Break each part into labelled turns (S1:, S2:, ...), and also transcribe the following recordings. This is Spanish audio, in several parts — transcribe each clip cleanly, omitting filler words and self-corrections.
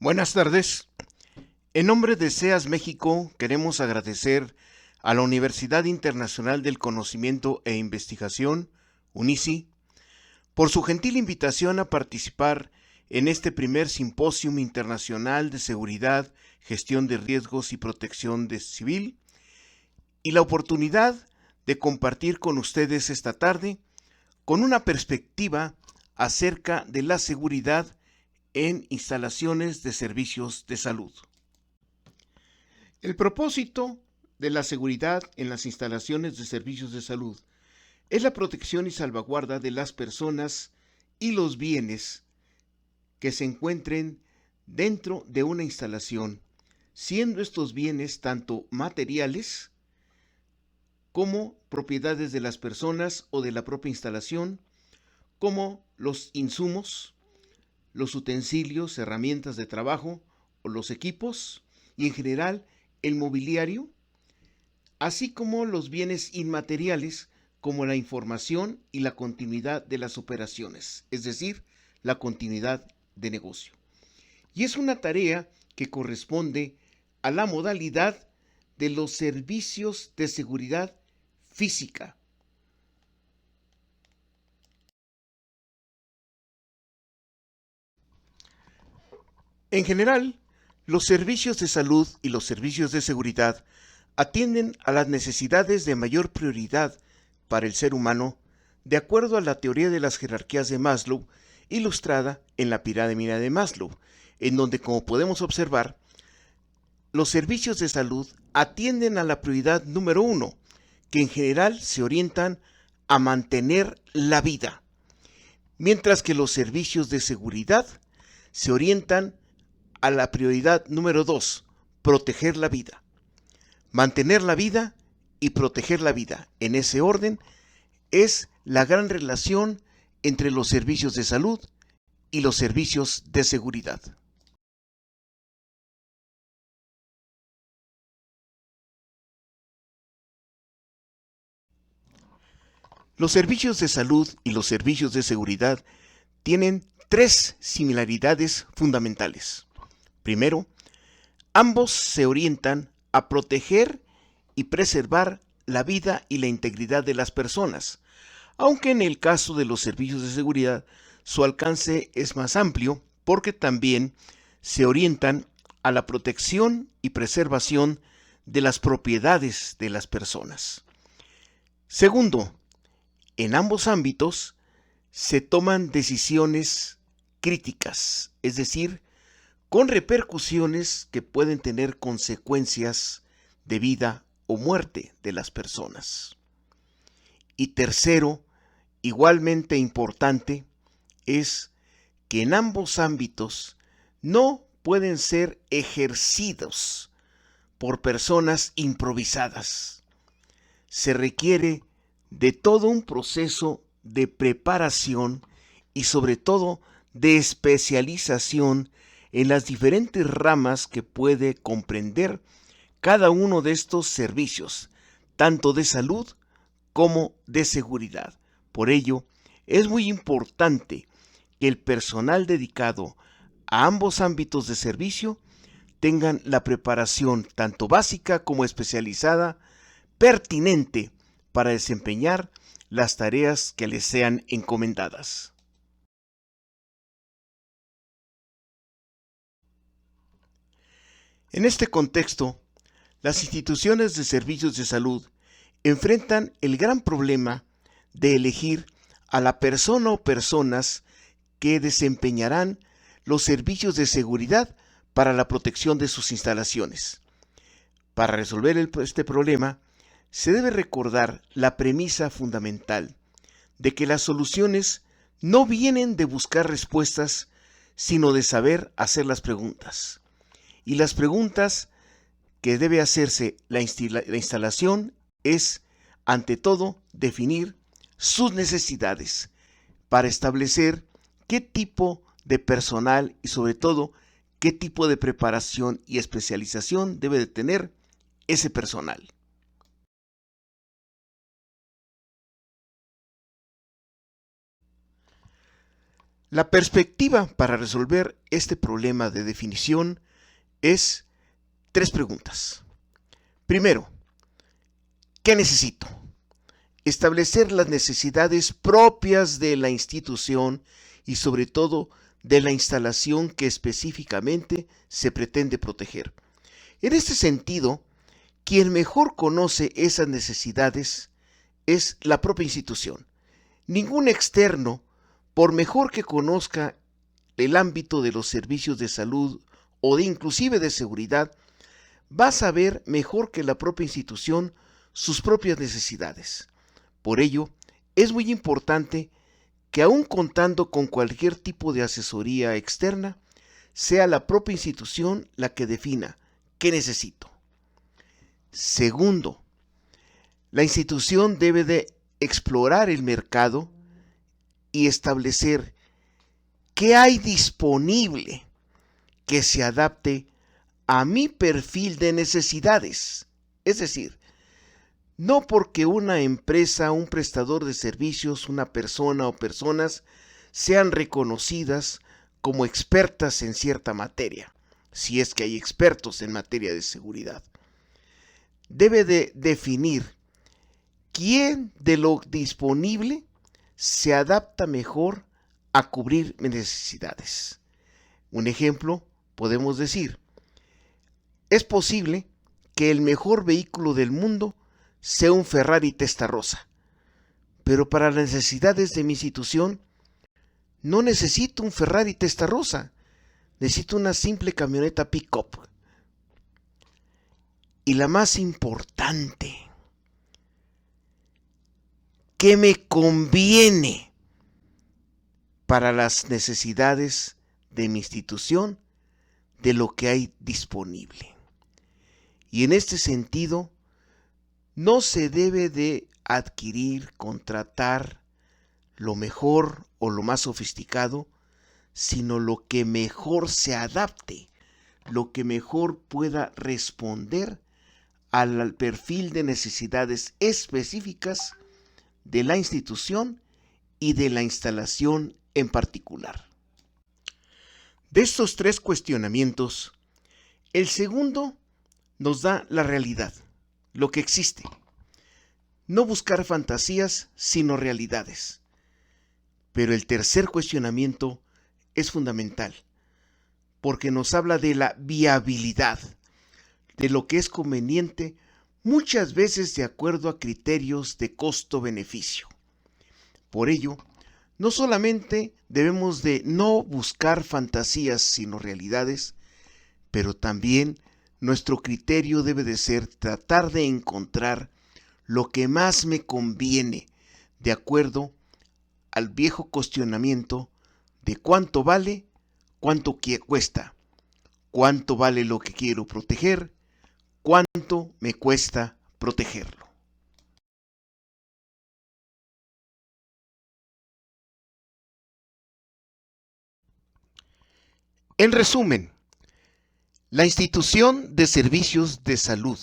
S1: Buenas tardes. En nombre de SEAS México, queremos agradecer a la Universidad Internacional del Conocimiento e Investigación, UNICI, por su gentil invitación a participar en este primer Simposium Internacional de Seguridad, Gestión de Riesgos y Protección Civil, y la oportunidad de compartir con ustedes esta tarde con una perspectiva acerca de la seguridad en instalaciones de servicios de salud. El propósito de la seguridad en las instalaciones de servicios de salud es la protección y salvaguarda de las personas y los bienes que se encuentren dentro de una instalación, siendo estos bienes tanto materiales como propiedades de las personas o de la propia instalación, como los insumos, los utensilios, herramientas de trabajo o los equipos y en general el mobiliario, así como los bienes inmateriales como la información y la continuidad de las operaciones, es decir, la continuidad de negocio. Y es una tarea que corresponde a la modalidad de los servicios de seguridad física. En general, los servicios de salud y los servicios de seguridad atienden a las necesidades de mayor prioridad para el ser humano de acuerdo a la teoría de las jerarquías de Maslow, ilustrada en la pirámide de Maslow, en donde, como podemos observar, los servicios de salud atienden a la prioridad número 1, que en general se orientan a mantener la vida, mientras que los servicios de seguridad se orientan a la prioridad número 2, proteger la vida. Mantener la vida y proteger la vida, en ese orden, es la gran relación entre los servicios de salud y los servicios de seguridad. Los servicios de salud y los servicios de seguridad tienen tres similaridades fundamentales. Primero, ambos se orientan a proteger y preservar la vida y la integridad de las personas, aunque en el caso de los servicios de seguridad su alcance es más amplio porque también se orientan a la protección y preservación de las propiedades de las personas. Segundo, en ambos ámbitos se toman decisiones críticas, es decir, con repercusiones que pueden tener consecuencias de vida o muerte de las personas. Y tercero, igualmente importante, es que en ambos ámbitos no pueden ser ejercidos por personas improvisadas. Se requiere de todo un proceso de preparación y sobre todo de especialización en las diferentes ramas que puede comprender cada uno de estos servicios, tanto de salud como de seguridad. Por ello, es muy importante que el personal dedicado a ambos ámbitos de servicio tengan la preparación tanto básica como especializada pertinente para desempeñar las tareas que les sean encomendadas. En este contexto, las instituciones de servicios de salud enfrentan el gran problema de elegir a la persona o personas que desempeñarán los servicios de seguridad para la protección de sus instalaciones. Para resolver este problema, se debe recordar la premisa fundamental de que las soluciones no vienen de buscar respuestas, sino de saber hacer las preguntas. Y las preguntas que debe hacerse la instalación es, ante todo, definir sus necesidades para establecer qué tipo de personal y sobre todo qué tipo de preparación y especialización debe de tener ese personal. La perspectiva para resolver este problema de definición es 3 preguntas. Primero, ¿qué necesito? Establecer las necesidades propias de la institución y sobre todo de la instalación que específicamente se pretende proteger. En este sentido, quien mejor conoce esas necesidades es la propia institución. Ningún externo, por mejor que conozca el ámbito de los servicios de salud o de inclusive de seguridad, va a saber mejor que la propia institución sus propias necesidades. Por ello, es muy importante que aun contando con cualquier tipo de asesoría externa, sea la propia institución la que defina qué necesito. Segundo, la institución debe de explorar el mercado y establecer qué hay disponible que se adapte a mi perfil de necesidades. Es decir, no porque una empresa, un prestador de servicios, una persona o personas sean reconocidas como expertas en cierta materia, si es que hay expertos en materia de seguridad. Debe de definir quién de lo disponible se adapta mejor a cubrir mis necesidades. Un ejemplo, podemos decir, es posible que el mejor vehículo del mundo sea un Ferrari Testarossa, pero para las necesidades de mi institución no necesito un Ferrari Testarossa, necesito una simple camioneta pick-up. Y la más importante, ¿qué me conviene para las necesidades de mi institución de lo que hay disponible? Y en este sentido, no se debe de adquirir, contratar lo mejor o lo más sofisticado, sino lo que mejor se adapte, lo que mejor pueda responder al perfil de necesidades específicas de la institución y de la instalación en particular. De estos 3 cuestionamientos, el segundo nos da la realidad, lo que existe. No buscar fantasías, sino realidades. Pero el tercer cuestionamiento es fundamental, porque nos habla de la viabilidad, de lo que es conveniente, muchas veces de acuerdo a criterios de costo-beneficio. Por ello, no solamente debemos de no buscar fantasías, sino realidades, pero también nuestro criterio debe de ser tratar de encontrar lo que más me conviene, de acuerdo al viejo cuestionamiento de cuánto vale, cuánto cuesta, cuánto vale lo que quiero proteger, cuánto me cuesta protegerlo. En resumen, la institución de servicios de salud,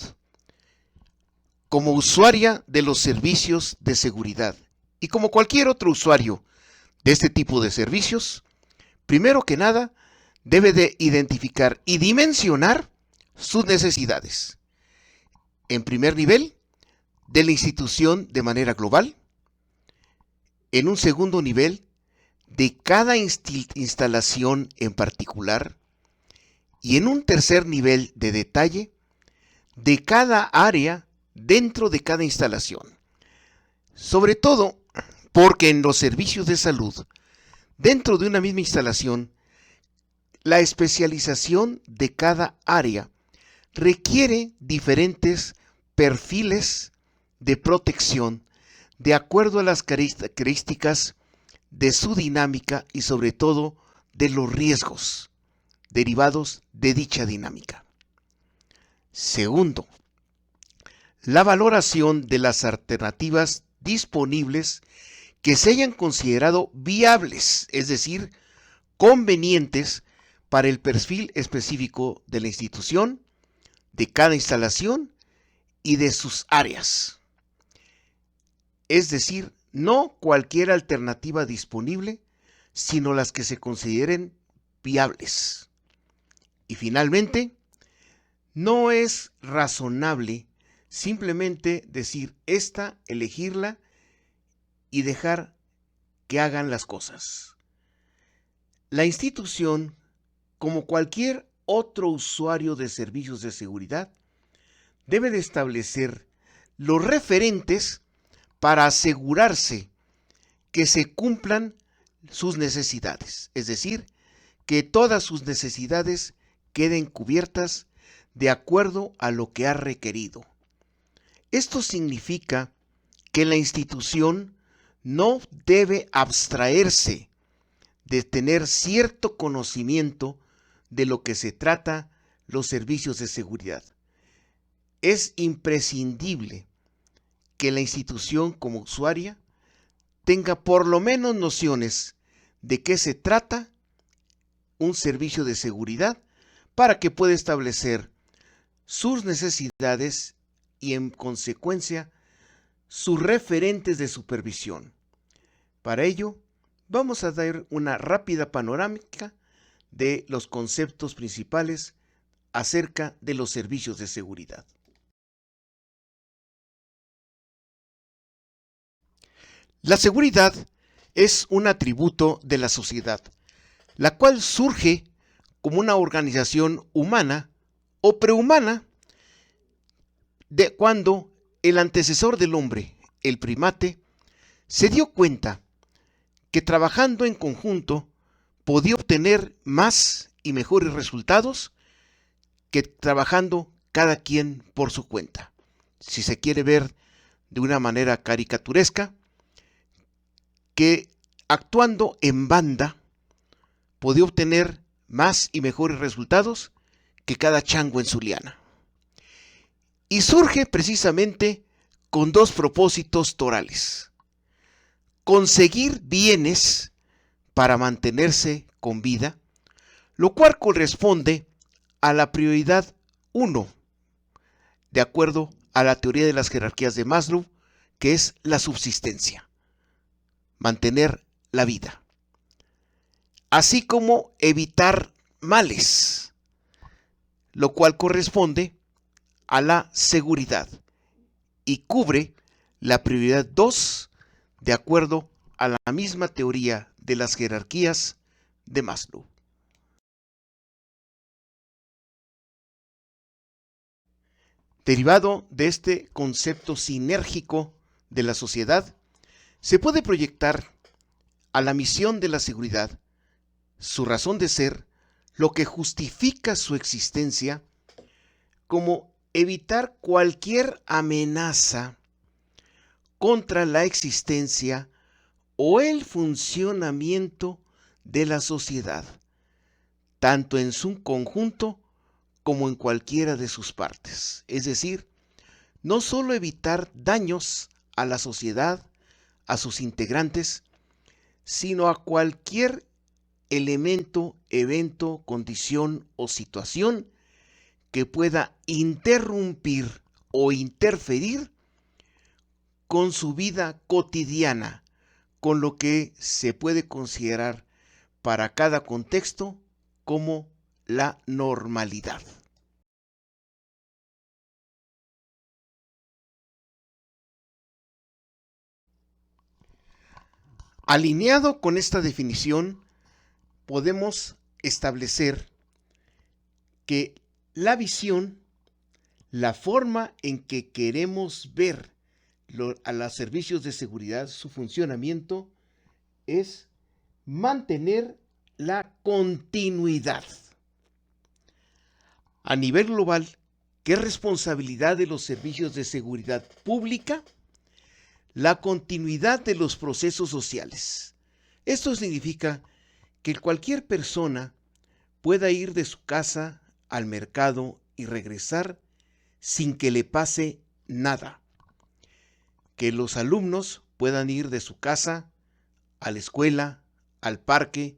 S1: como usuaria de los servicios de seguridad y como cualquier otro usuario de este tipo de servicios, primero que nada, debe de identificar y dimensionar sus necesidades. En primer nivel, de la institución de manera global. En un segundo nivel, de cada instalación en particular. Y en un tercer nivel de detalle, de cada área dentro de cada instalación. Sobre todo porque en los servicios de salud, dentro de una misma instalación, la especialización de cada área requiere diferentes perfiles de protección de acuerdo a las características de su dinámica y sobre todo de los riesgos derivados de dicha dinámica. Segundo, la valoración de las alternativas disponibles que se hayan considerado viables, es decir, convenientes para el perfil específico de la institución, de cada instalación y de sus áreas. Es decir, no cualquier alternativa disponible, sino las que se consideren viables. Y finalmente, no es razonable simplemente decir esta, elegirla y dejar que hagan las cosas. La institución, como cualquier otro usuario de servicios de seguridad, debe de establecer los referentes para asegurarse que se cumplan sus necesidades, es decir, que todas sus necesidades queden cubiertas de acuerdo a lo que ha requerido. Esto significa que la institución no debe abstraerse de tener cierto conocimiento de lo que se trata los servicios de seguridad. Es imprescindible que la institución como usuaria tenga por lo menos nociones de qué se trata un servicio de seguridad para que pueda establecer sus necesidades y en consecuencia sus referentes de supervisión. Para ello, vamos a dar una rápida panorámica de los conceptos principales acerca de los servicios de seguridad. La seguridad es un atributo de la sociedad, la cual surge como una organización humana o prehumana de cuando el antecesor del hombre, el primate, se dio cuenta que trabajando en conjunto podía obtener más y mejores resultados que trabajando cada quien por su cuenta. Si se quiere ver de una manera caricaturesca, que actuando en banda podía obtener más y mejores resultados que cada chango en su liana. Y surge precisamente con dos propósitos torales: conseguir bienes para mantenerse con vida, lo cual corresponde a la prioridad 1, de acuerdo a la teoría de las jerarquías de Maslow, que es la subsistencia, mantener la vida, así como evitar males, lo cual corresponde a la seguridad y cubre la prioridad 2 de acuerdo a la misma teoría de las jerarquías de Maslow. Derivado de este concepto sinérgico de la sociedad, se puede proyectar a la misión de la seguridad, su razón de ser, lo que justifica su existencia, como evitar cualquier amenaza contra la existencia o el funcionamiento de la sociedad, tanto en su conjunto como en cualquiera de sus partes. Es decir, no solo evitar daños a la sociedad, a sus integrantes, sino a cualquier elemento, evento, condición o situación que pueda interrumpir o interferir con su vida cotidiana, con lo que se puede considerar para cada contexto como la normalidad. Alineado con esta definición, podemos establecer que la visión, la forma en que queremos ver a los servicios de seguridad, su funcionamiento, es mantener la continuidad. A nivel global, ¿qué es responsabilidad de los servicios de seguridad pública? La continuidad de los procesos sociales. Esto significa que cualquier persona pueda ir de su casa al mercado y regresar sin que le pase nada. Que los alumnos puedan ir de su casa a la escuela, al parque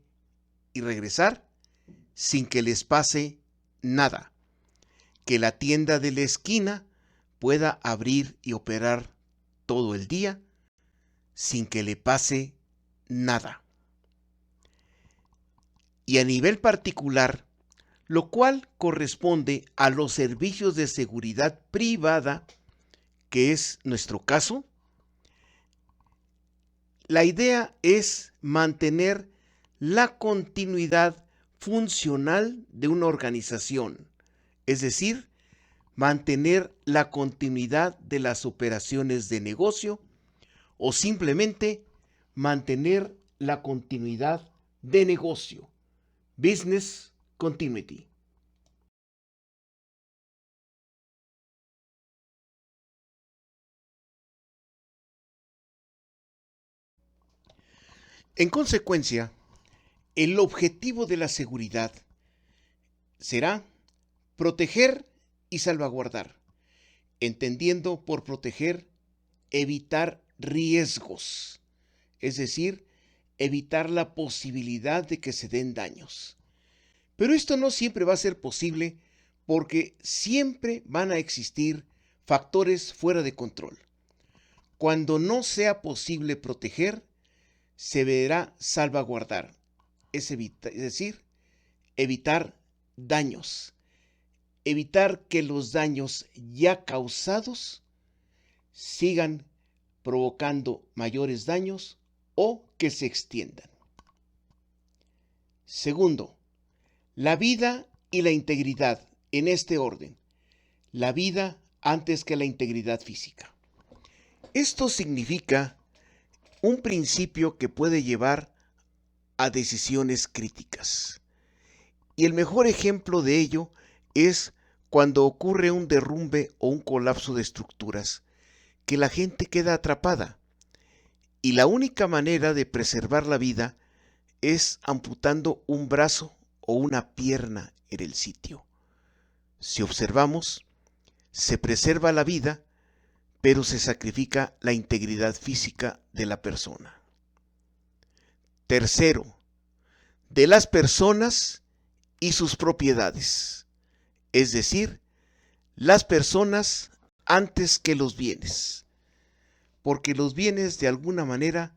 S1: y regresar sin que les pase nada. Que la tienda de la esquina pueda abrir y operar todo el día sin que le pase nada. y a nivel particular, lo cual corresponde a los servicios de seguridad privada, que es nuestro caso. La idea es mantener la continuidad funcional de una organización, es decir, mantener la continuidad de las operaciones de negocio o simplemente mantener la continuidad de negocio, business continuity. En consecuencia, el objetivo de la seguridad será proteger y salvaguardar, entendiendo por proteger evitar riesgos, es decir, evitar la posibilidad de que se den daños. Pero esto no siempre va a ser posible porque siempre van a existir factores fuera de control. Cuando no sea posible proteger, se deberá salvaguardar, es decir, evitar daños, evitar que los daños ya causados sigan provocando mayores daños o que se extiendan. Segundo, la vida y la integridad en este orden. La vida antes que la integridad física. Esto significa un principio que puede llevar a decisiones críticas. Y el mejor ejemplo de ello es cuando ocurre un derrumbe o un colapso de estructuras, que la gente queda atrapada. Y la única manera de preservar la vida es amputando un brazo o una pierna en el sitio. Si observamos, se preserva la vida, pero se sacrifica la integridad física de la persona. Tercero, de las personas y sus propiedades, es decir, las personas antes que los bienes, porque los bienes de alguna manera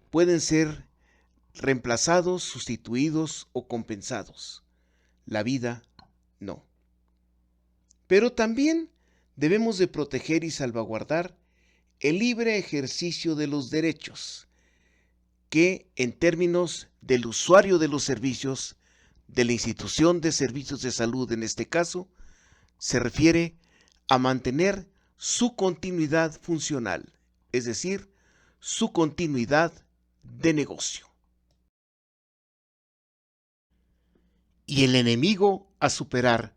S1: pueden ser reemplazados, sustituidos o compensados. La vida no. Pero también debemos de proteger y salvaguardar el libre ejercicio de los derechos, que en términos del usuario de los servicios, de la institución de servicios de salud en este caso, se refiere a mantener su continuidad funcional, es decir, su continuidad de negocio. Y el enemigo a superar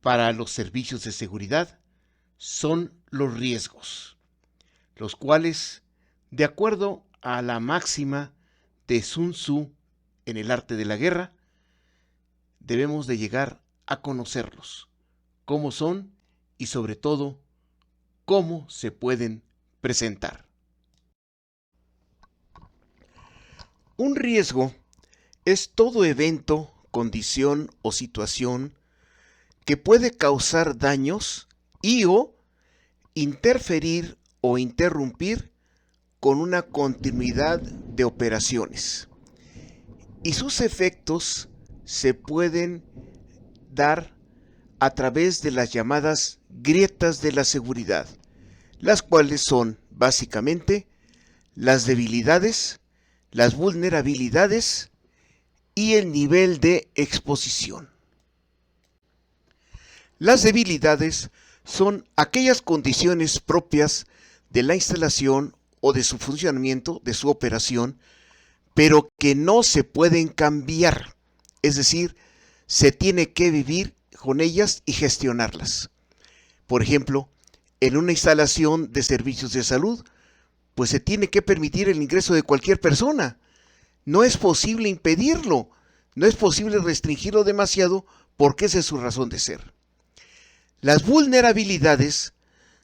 S1: para los servicios de seguridad son los riesgos, los cuales, de acuerdo a la máxima de Sun Tzu en el arte de la guerra, debemos de llegar a conocerlos, cómo son y sobre todo, cómo se pueden presentar. Un riesgo es todo evento, condición o situación que puede causar daños y o interferir o interrumpir con una continuidad de operaciones. Y sus efectos se pueden dar a través de las llamadas grietas de la seguridad, las cuales son básicamente las debilidades, las vulnerabilidades y el nivel de exposición. Las debilidades son aquellas condiciones propias de la instalación o de su funcionamiento, de su operación, pero que no se pueden cambiar, es decir, se tiene que vivir con ellas y gestionarlas. Por ejemplo, en una instalación de servicios de salud, pues se tiene que permitir el ingreso de cualquier persona. No es posible impedirlo, no es posible restringirlo demasiado porque esa es su razón de ser. Las vulnerabilidades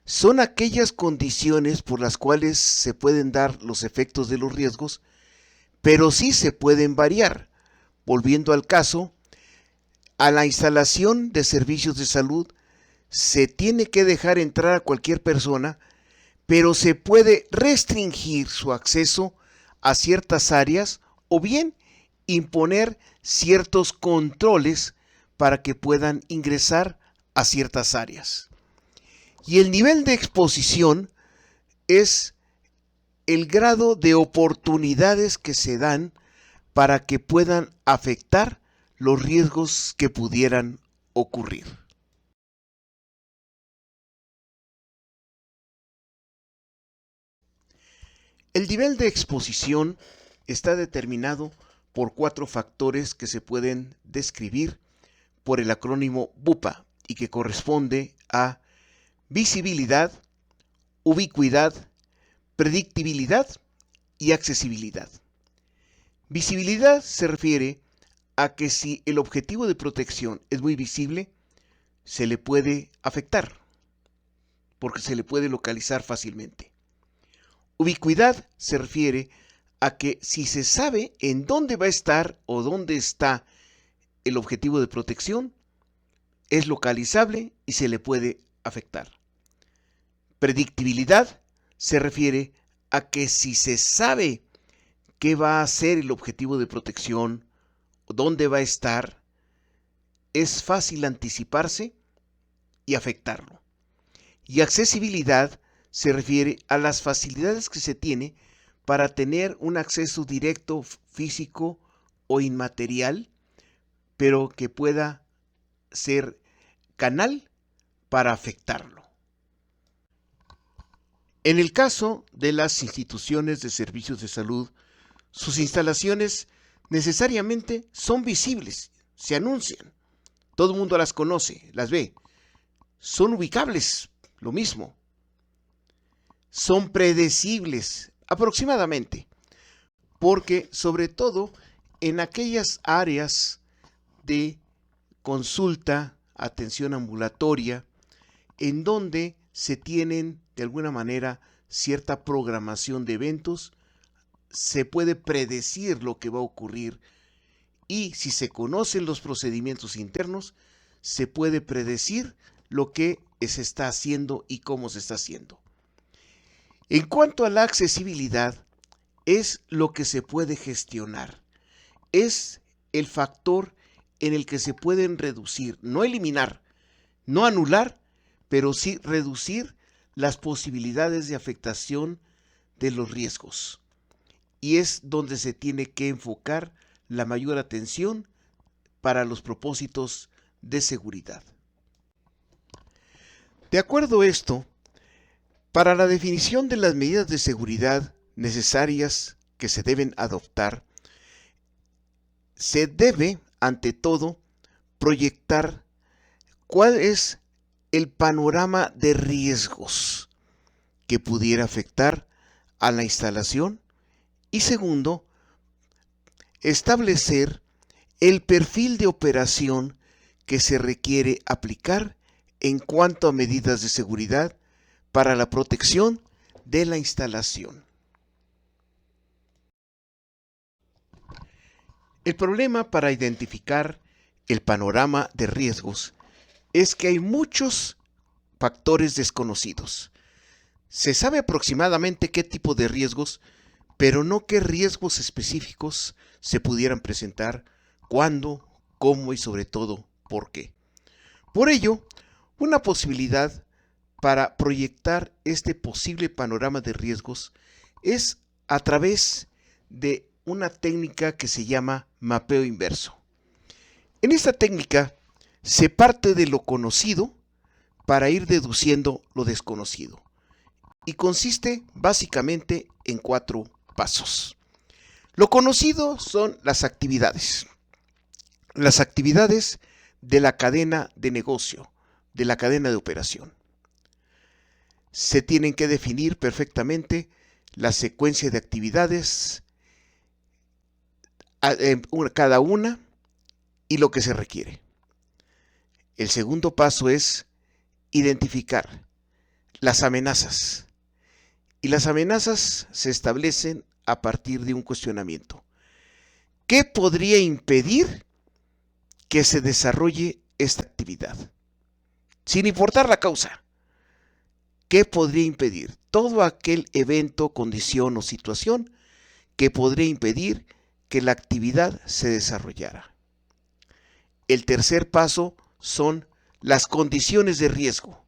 S1: son aquellas condiciones por las cuales se pueden dar los efectos de los riesgos, pero sí se pueden variar. Volviendo al caso, a la instalación de servicios de salud se tiene que dejar entrar a cualquier persona, pero se puede restringir su acceso a ciertas áreas o bien imponer ciertos controles para que puedan ingresar a ciertas áreas. Y el nivel de exposición es el grado de oportunidades que se dan para que puedan afectar los riesgos que pudieran ocurrir. El nivel de exposición está determinado por 4 factores que se pueden describir por el acrónimo VUPA y que corresponde a visibilidad, ubicuidad, predictibilidad y accesibilidad. Visibilidad se refiere a que si el objetivo de protección es muy visible, se le puede afectar, porque se le puede localizar fácilmente. Ubicuidad se refiere a que si se sabe en dónde va a estar o dónde está el objetivo de protección, es localizable y se le puede afectar. Predictibilidad se refiere a que si se sabe qué va a ser el objetivo de protección o dónde va a estar, es fácil anticiparse y afectarlo. Y accesibilidad se refiere a las facilidades que se tiene para tener un acceso directo, físico o inmaterial, pero que pueda ser canal para afectarlo. En el caso de las instituciones de servicios de salud, sus instalaciones necesariamente son visibles, se anuncian, todo el mundo las conoce, las ve, son ubicables, lo mismo, son predecibles aproximadamente, porque sobre todo en aquellas áreas de consulta, atención ambulatoria, en donde se tienen de alguna manera cierta programación de eventos, se puede predecir lo que va a ocurrir y si se conocen los procedimientos internos, se puede predecir lo que se está haciendo y cómo se está haciendo. En cuanto a la accesibilidad, es lo que se puede gestionar, es el factor en el que se pueden reducir, no eliminar, no anular, pero sí reducir las posibilidades de afectación de los riesgos. Y es donde se tiene que enfocar la mayor atención para los propósitos de seguridad. De acuerdo a esto, para la definición de las medidas de seguridad necesarias que se deben adoptar, se debe, ante todo, proyectar cuál es el panorama de riesgos que pudiera afectar a la instalación y segundo, establecer el perfil de operación que se requiere aplicar en cuanto a medidas de seguridad para la protección de la instalación. El problema para identificar el panorama de riesgos es que hay muchos factores desconocidos. Se sabe aproximadamente qué tipo de riesgos, pero no qué riesgos específicos se pudieran presentar, cuándo, cómo y sobre todo por qué. Por ello, una posibilidad para proyectar este posible panorama de riesgos es a través de una técnica que se llama mapeo inverso. En esta técnica se parte de lo conocido para ir deduciendo lo desconocido y consiste básicamente en 4 pasos. Lo conocido son las actividades de la cadena de negocio, de la cadena de operación. Se tienen que definir perfectamente la secuencia de actividades, cada una, y lo que se requiere. El segundo paso es identificar las amenazas. Y las amenazas se establecen a partir de un cuestionamiento. ¿Qué podría impedir que se desarrolle esta actividad? Sin importar la causa. ¿Qué podría impedir? Todo aquel evento, condición o situación que podría impedir que la actividad se desarrollara. el tercer paso son las condiciones de riesgo.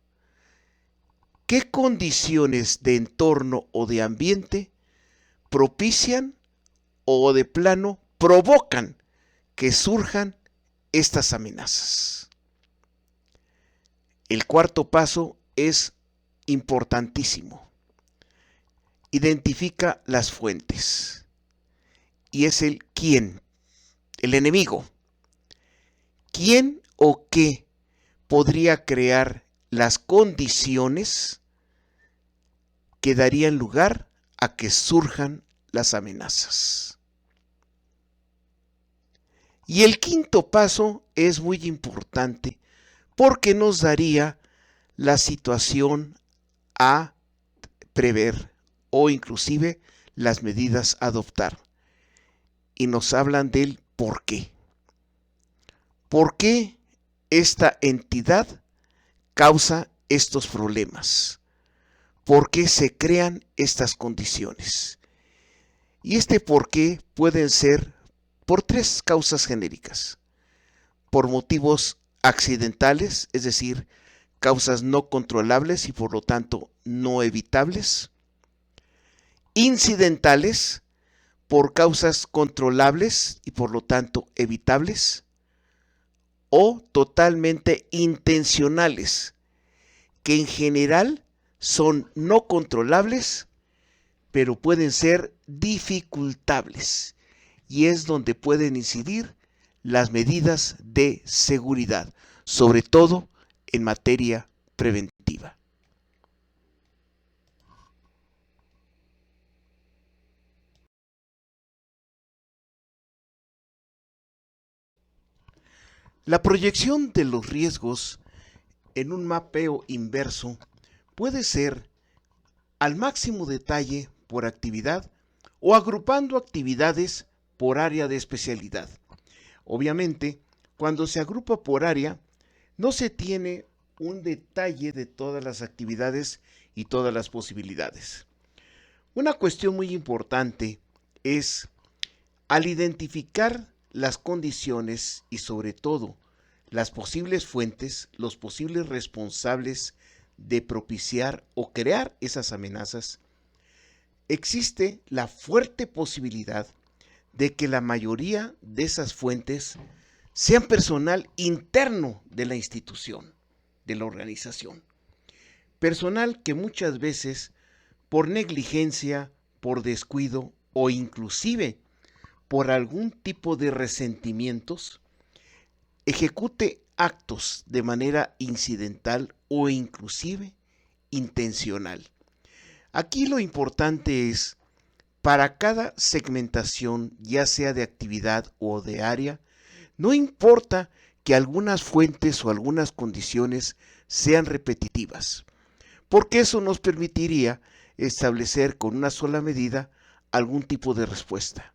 S1: ¿Qué condiciones de entorno o de ambiente propician o de plano provocan que surjan estas amenazas? El cuarto paso es importantísimo. Identifica las fuentes. Y es el quién, el enemigo. ¿Quién o qué podría crear las condiciones que darían lugar a que surjan las amenazas? Y el quinto paso es muy importante porque nos daría la situación a prever o inclusive las medidas a adoptar. Y nos hablan del por qué. ¿Por qué esta entidad causa estos problemas? ¿Por qué se crean estas condiciones? Y este por qué pueden ser por tres causas genéricas. Por motivos accidentales, es decir, causas no controlables y por lo tanto no evitables. Incidentales, por causas controlables y por lo tanto evitables. O totalmente intencionales, que en general son no controlables, pero pueden ser dificultables. Y es donde pueden incidir las medidas de seguridad, sobre todo en materia preventiva. La proyección de los riesgos en un mapeo inverso puede ser al máximo detalle por actividad o agrupando actividades por área de especialidad. Obviamente, cuando se agrupa por área, no se tiene un detalle de todas las actividades y todas las posibilidades. Una cuestión muy importante es, al identificar las condiciones y sobre todo las posibles fuentes, los posibles responsables de propiciar o crear esas amenazas, existe la fuerte posibilidad de que la mayoría de esas fuentes sean personal interno de la institución, de la organización. Personal que muchas veces, por negligencia, por descuido o inclusive por algún tipo de resentimientos, ejecute actos de manera incidental o inclusive intencional. Aquí lo importante es, para cada segmentación, ya sea de actividad o de área, no importa que algunas fuentes o algunas condiciones sean repetitivas, porque eso nos permitiría establecer con una sola medida algún tipo de respuesta.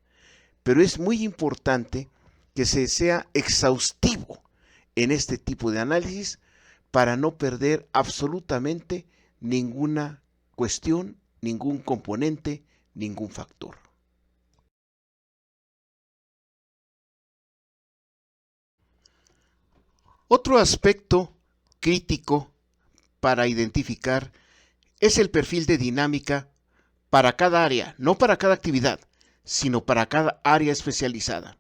S1: Pero es muy importante que se sea exhaustivo en este tipo de análisis para no perder absolutamente ninguna cuestión, ningún componente, ningún factor. Otro aspecto crítico para identificar es el perfil de dinámica para cada área, no para cada actividad, sino para cada área especializada.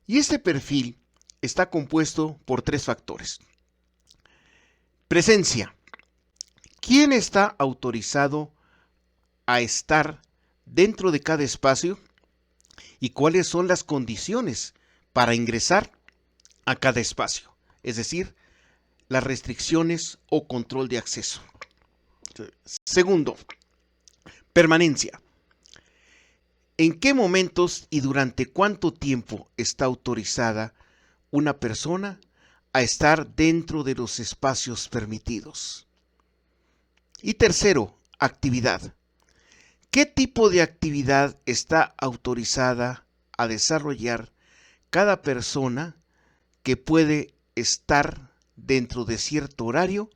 S1: Y este perfil está compuesto por tres factores. Presencia. ¿Quién está autorizado a estar dentro de cada espacio y cuáles son las condiciones para ingresar a cada espacio? Es decir, las restricciones o control de acceso. Segundo, permanencia. ¿En qué momentos y durante cuánto tiempo está autorizada una persona a estar dentro de los espacios permitidos? Y tercero, actividad. ¿Qué tipo de actividad está autorizada a desarrollar cada persona que puede estar dentro de cierto horario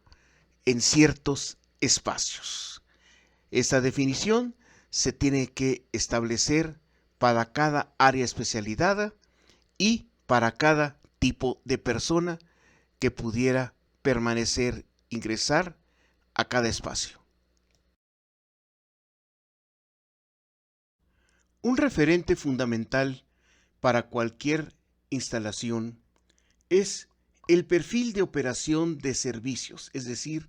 S1: en ciertos espacios? Esta definición se tiene que establecer para cada área especializada y para cada tipo de persona que pudiera ingresar a cada espacio. Un referente fundamental para cualquier instalación es el perfil de operación de servicios, es decir,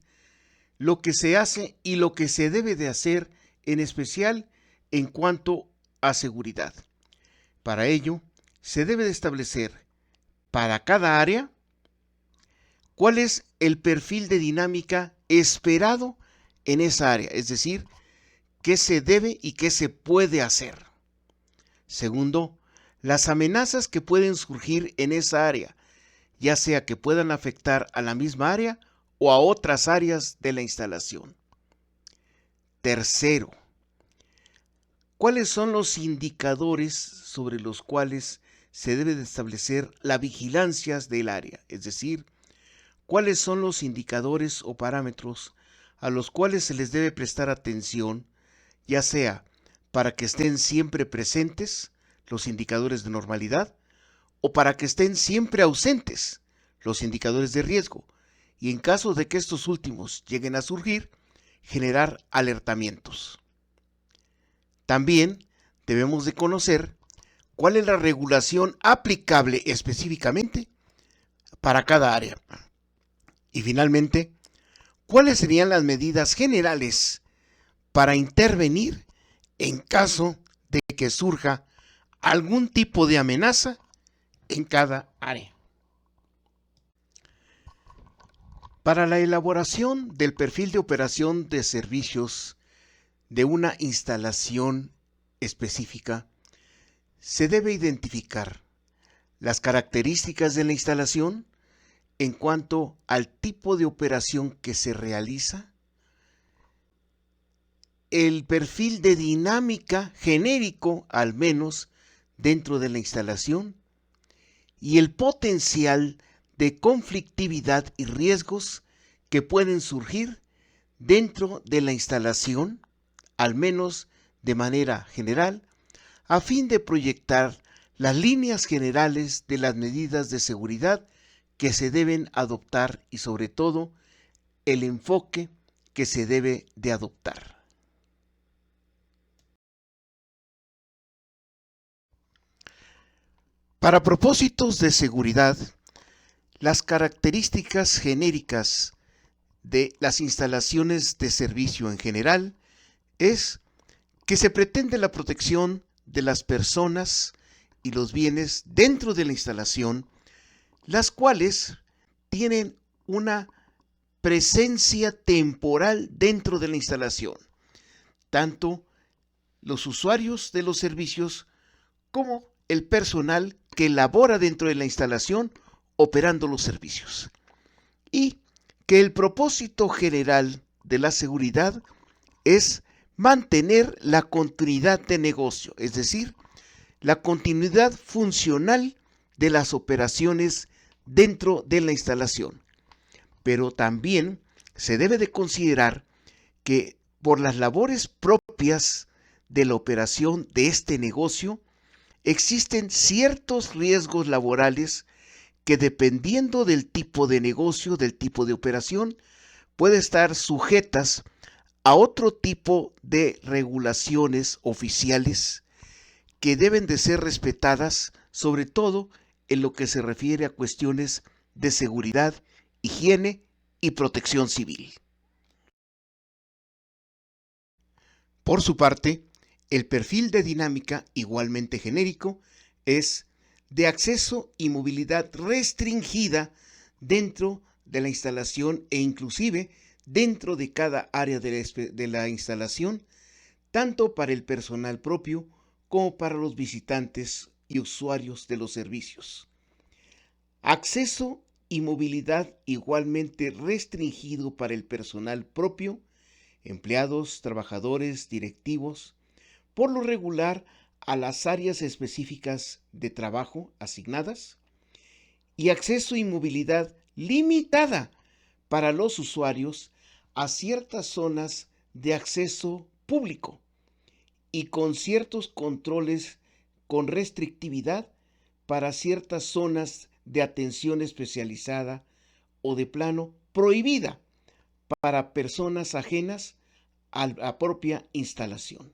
S1: lo que se hace y lo que se debe de hacer, en especial en cuanto a seguridad. Para ello, se debe de establecer para cada área cuál es el perfil de dinámica esperado en esa área, es decir, qué se debe y qué se puede hacer. Segundo, las amenazas que pueden surgir en esa área, ya sea que puedan afectar a la misma área o a otras áreas de la instalación. Tercero, ¿cuáles son los indicadores sobre los cuales se debe de establecer la vigilancia del área? Es decir, ¿cuáles son los indicadores o parámetros a los cuales se les debe prestar atención, ya sea para que estén siempre presentes los indicadores de normalidad o para que estén siempre ausentes los indicadores de riesgo, y en caso de que estos últimos lleguen a surgir, generar alertamientos? También debemos de conocer cuál es la regulación aplicable específicamente para cada área. Y finalmente, ¿cuáles serían las medidas generales para intervenir en caso de que surja algún tipo de amenaza en cada área? Para la elaboración del perfil de operación de servicios de una instalación específica, se debe identificar las características de la instalación en cuanto al tipo de operación que se realiza, el perfil de dinámica genérico, al menos dentro de la instalación, y el potencial de conflictividad y riesgos que pueden surgir dentro de la instalación, al menos de manera general, a fin de proyectar las líneas generales de las medidas de seguridad que se deben adoptar y, sobre todo, el enfoque que se debe de adoptar. Para propósitos de seguridad, las características genéricas de las instalaciones de servicio en general es que se pretende la protección de las personas y los bienes dentro de la instalación, las cuales tienen una presencia temporal dentro de la instalación, tanto los usuarios de los servicios como el personal que labora dentro de la instalación operando los servicios. Y que el propósito general de la seguridad es mantener la continuidad de negocio, es decir, la continuidad funcional de las operaciones dentro de la instalación. Pero también se debe de considerar que por las labores propias de la operación de este negocio, existen ciertos riesgos laborales que, dependiendo del tipo de negocio, del tipo de operación, puede estar sujetas a otro tipo de regulaciones oficiales que deben de ser respetadas, sobre todo en lo que se refiere a cuestiones de seguridad, higiene y protección civil. Por su parte, el perfil de dinámica, igualmente genérico, es de acceso y movilidad restringida dentro de la instalación e inclusive dentro de cada área de la instalación, tanto para el personal propio como para los visitantes y usuarios de los servicios. Acceso y movilidad igualmente restringido para el personal propio, empleados, trabajadores, directivos, por lo regular a las áreas específicas de trabajo asignadas, y acceso y movilidad limitada para los usuarios a ciertas zonas de acceso público y con ciertos controles con restrictividad para ciertas zonas de atención especializada o de plano prohibida para personas ajenas a la propia instalación.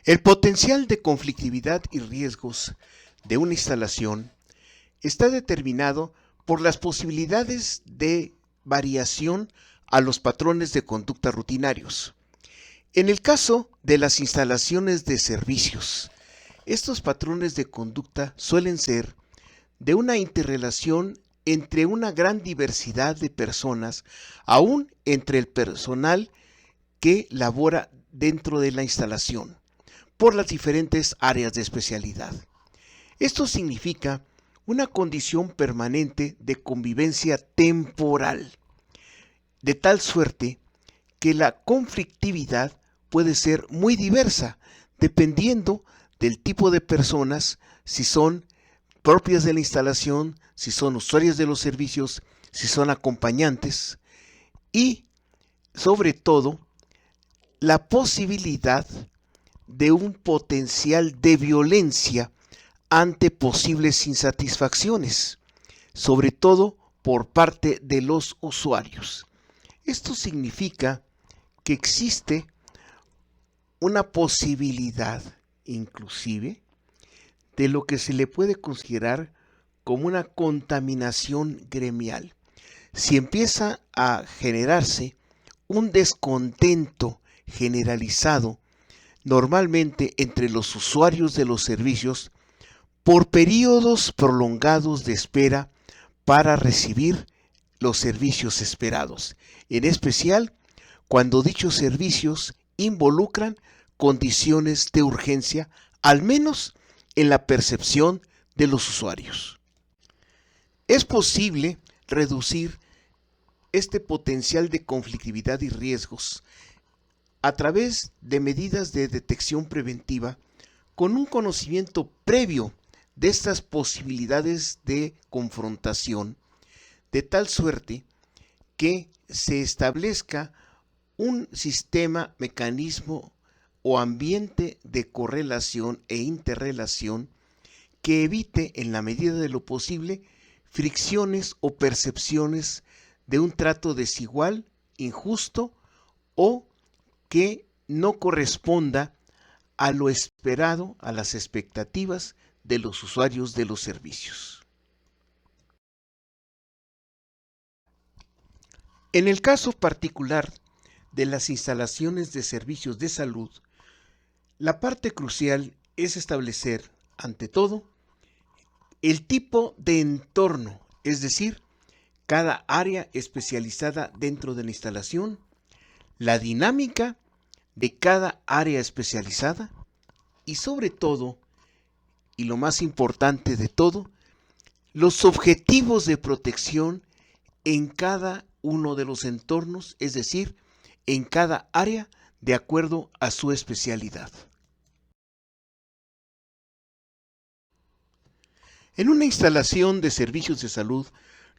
S1: El potencial de conflictividad y riesgos de una instalación está determinado por las posibilidades de variación a los patrones de conducta rutinarios. En el caso de las instalaciones de servicios, estos patrones de conducta suelen ser de una interrelación entre una gran diversidad de personas, aún entre el personal que labora dentro de la instalación, por las diferentes áreas de especialidad. Esto significa una condición permanente de convivencia temporal, de tal suerte que la conflictividad puede ser muy diversa, dependiendo del tipo de personas, si son propias de la instalación, si son usuarios de los servicios, si son acompañantes y, sobre todo, la posibilidad de un potencial de violencia ante posibles insatisfacciones, sobre todo por parte de los usuarios. Esto significa que existe una posibilidad, inclusive, de lo que se le puede considerar como una contaminación gremial. Si empieza a generarse un descontento generalizado, normalmente entre los usuarios de los servicios, por periodos prolongados de espera para recibir los servicios esperados, en especial cuando dichos servicios involucran condiciones de urgencia, al menos en la percepción de los usuarios. Es posible reducir este potencial de conflictividad y riesgos a través de medidas de detección preventiva con un conocimiento previo de estas posibilidades de confrontación, de tal suerte que se establezca un sistema, mecanismo o ambiente de correlación e interrelación que evite, en la medida de lo posible, fricciones o percepciones de un trato desigual, injusto o que no corresponda a lo esperado, a las expectativas de los usuarios de los servicios. En el caso particular de las instalaciones de servicios de salud, la parte crucial es establecer, ante todo, el tipo de entorno, es decir, cada área especializada dentro de la instalación, la dinámica de cada área especializada y, sobre todo, y lo más importante de todo, los objetivos de protección en cada uno de los entornos, es decir, en cada área de acuerdo a su especialidad. En una instalación de servicios de salud,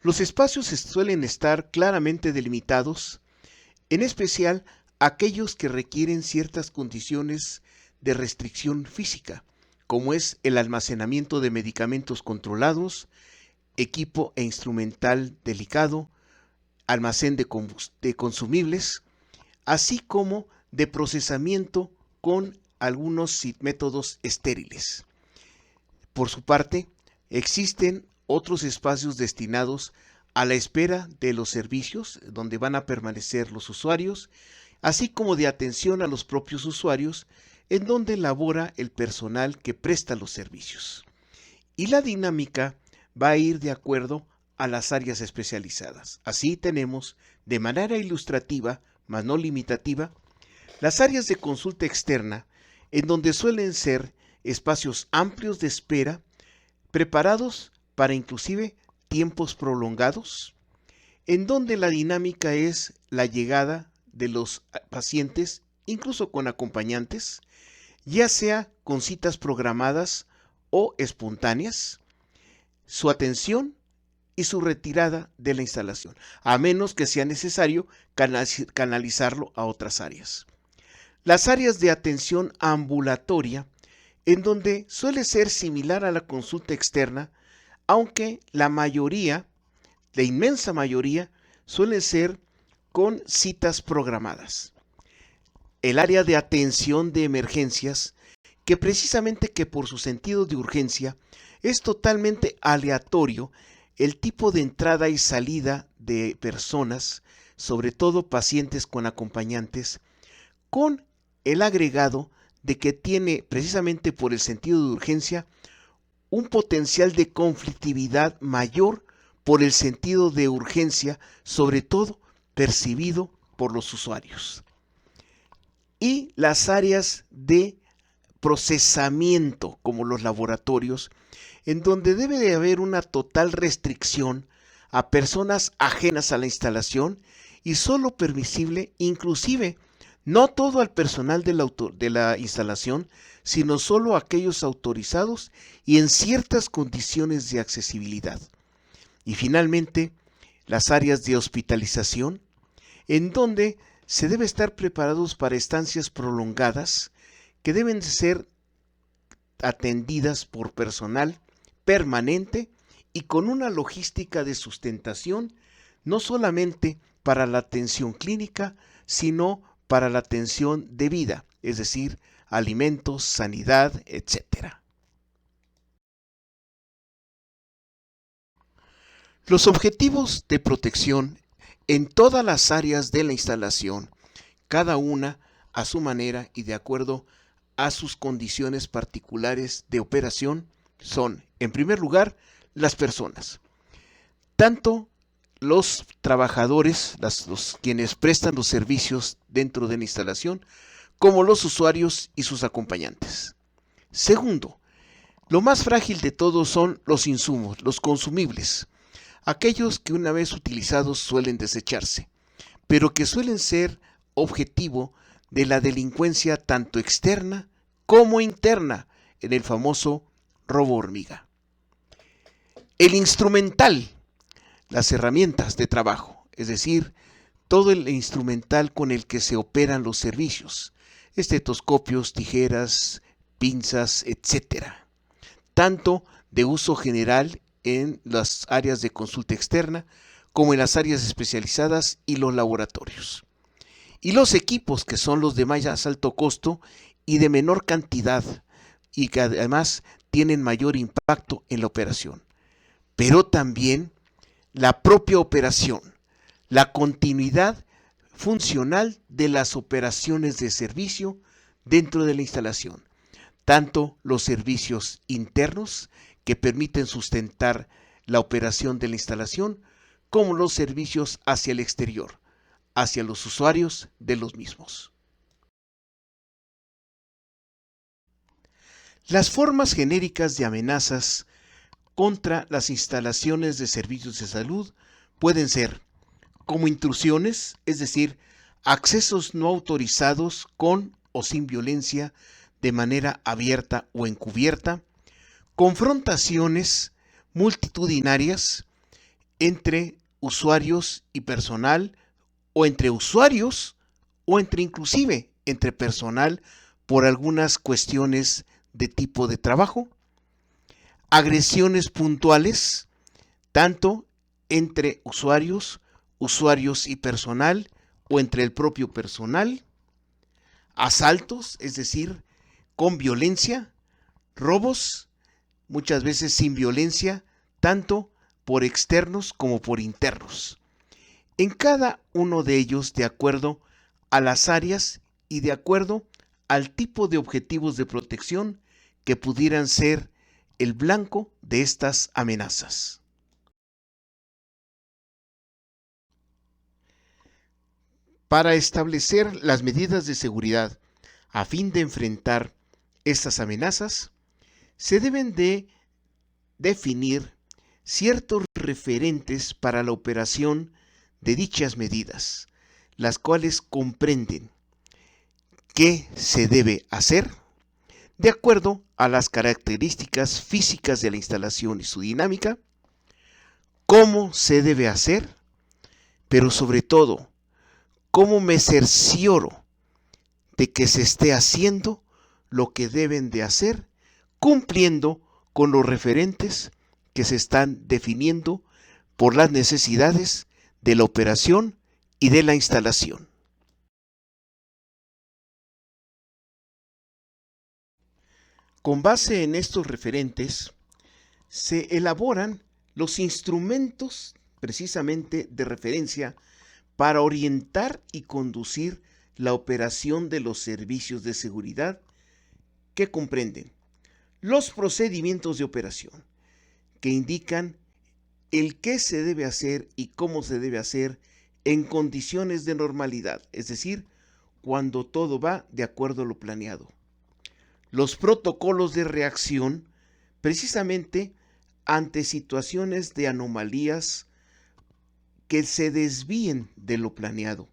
S1: los espacios suelen estar claramente delimitados, en especial aquellos que requieren ciertas condiciones de restricción física, como es el almacenamiento de medicamentos controlados, equipo e instrumental delicado, almacén de consumibles, así como de procesamiento con algunos métodos estériles. Por su parte, existen otros espacios destinados a la espera de los servicios, donde van a permanecer los usuarios, así como de atención a los propios usuarios, en donde labora el personal que presta los servicios. Y la dinámica va a ir de acuerdo a las áreas especializadas. Así tenemos, de manera ilustrativa, mas no limitativa, las áreas de consulta externa, en donde suelen ser espacios amplios de espera, preparados para inclusive tiempos prolongados, en donde la dinámica es la llegada de los pacientes, incluso con acompañantes, ya sea con citas programadas o espontáneas, su atención y su retirada de la instalación, a menos que sea necesario canalizarlo a otras áreas. Las áreas de atención ambulatoria, en donde suele ser similar a la consulta externa, aunque la inmensa mayoría, suelen ser con citas programadas. El área de atención de emergencias, que precisamente que por su sentido de urgencia, es totalmente aleatorio el tipo de entrada y salida de personas, sobre todo pacientes con acompañantes, con el agregado de que tiene, precisamente por el sentido de urgencia, un potencial de conflictividad mayor por el sentido de urgencia, sobre todo percibido por los usuarios. Y las áreas de procesamiento, como los laboratorios, en donde debe de haber una total restricción a personas ajenas a la instalación y solo permisible, inclusive, no todo al personal de la instalación, sino solo a aquellos autorizados y en ciertas condiciones de accesibilidad. Y finalmente, las áreas de hospitalización, en donde se debe estar preparados para estancias prolongadas que deben ser atendidas por personal permanente y con una logística de sustentación, no solamente para la atención clínica, sino para la atención de vida, es decir, alimentos, sanidad, etc. Los objetivos de protección en todas las áreas de la instalación, cada una a su manera y de acuerdo a sus condiciones particulares de operación, son, en primer lugar, las personas. Tanto los trabajadores, quienes prestan los servicios dentro de la instalación, como los usuarios y sus acompañantes. Segundo, lo más frágil de todo son los insumos, los consumibles, aquellos que una vez utilizados suelen desecharse, pero que suelen ser objetivo de la delincuencia tanto externa como interna en el famoso robo hormiga. El instrumental, las herramientas de trabajo, es decir, todo el instrumental con el que se operan los servicios, estetoscopios, tijeras, pinzas, etc. Tanto de uso general en las áreas de consulta externa como en las áreas especializadas y los laboratorios. Y los equipos que son los de más alto costo y de menor cantidad y que además tienen mayor impacto en la operación. Pero también la propia operación, la continuidad funcional de las operaciones de servicio dentro de la instalación, tanto los servicios internos que permiten sustentar la operación de la instalación, como los servicios hacia el exterior, hacia los usuarios de los mismos. Las formas genéricas de amenazas contra las instalaciones de servicios de salud pueden ser como intrusiones, es decir, accesos no autorizados con o sin violencia de manera abierta o encubierta, confrontaciones multitudinarias entre usuarios y personal, o entre usuarios, o inclusive entre personal por algunas cuestiones de tipo de trabajo, agresiones puntuales, tanto entre usuarios y personal, o entre el propio personal, asaltos, es decir, con violencia, robos, muchas veces sin violencia, tanto por externos como por internos. En cada uno de ellos, de acuerdo a las áreas y de acuerdo al tipo de objetivos de protección que pudieran ser el blanco de estas amenazas. Para establecer las medidas de seguridad a fin de enfrentar estas amenazas, se deben de definir ciertos referentes para la operación de dichas medidas, las cuales comprenden qué se debe hacer de acuerdo a las características físicas de la instalación y su dinámica, cómo se debe hacer, pero sobre todo, cómo me cercioro de que se esté haciendo lo que deben de hacer, cumpliendo con los referentes que se están definiendo por las necesidades de la operación y de la instalación. Con base en estos referentes, se elaboran los instrumentos precisamente de referencia para orientar y conducir la operación de los servicios de seguridad, que comprenden los procedimientos de operación, que indican el qué se debe hacer y cómo se debe hacer en condiciones de normalidad, es decir, cuando todo va de acuerdo a lo planeado. Los protocolos de reacción, precisamente ante situaciones de anomalías que se desvíen de lo planeado.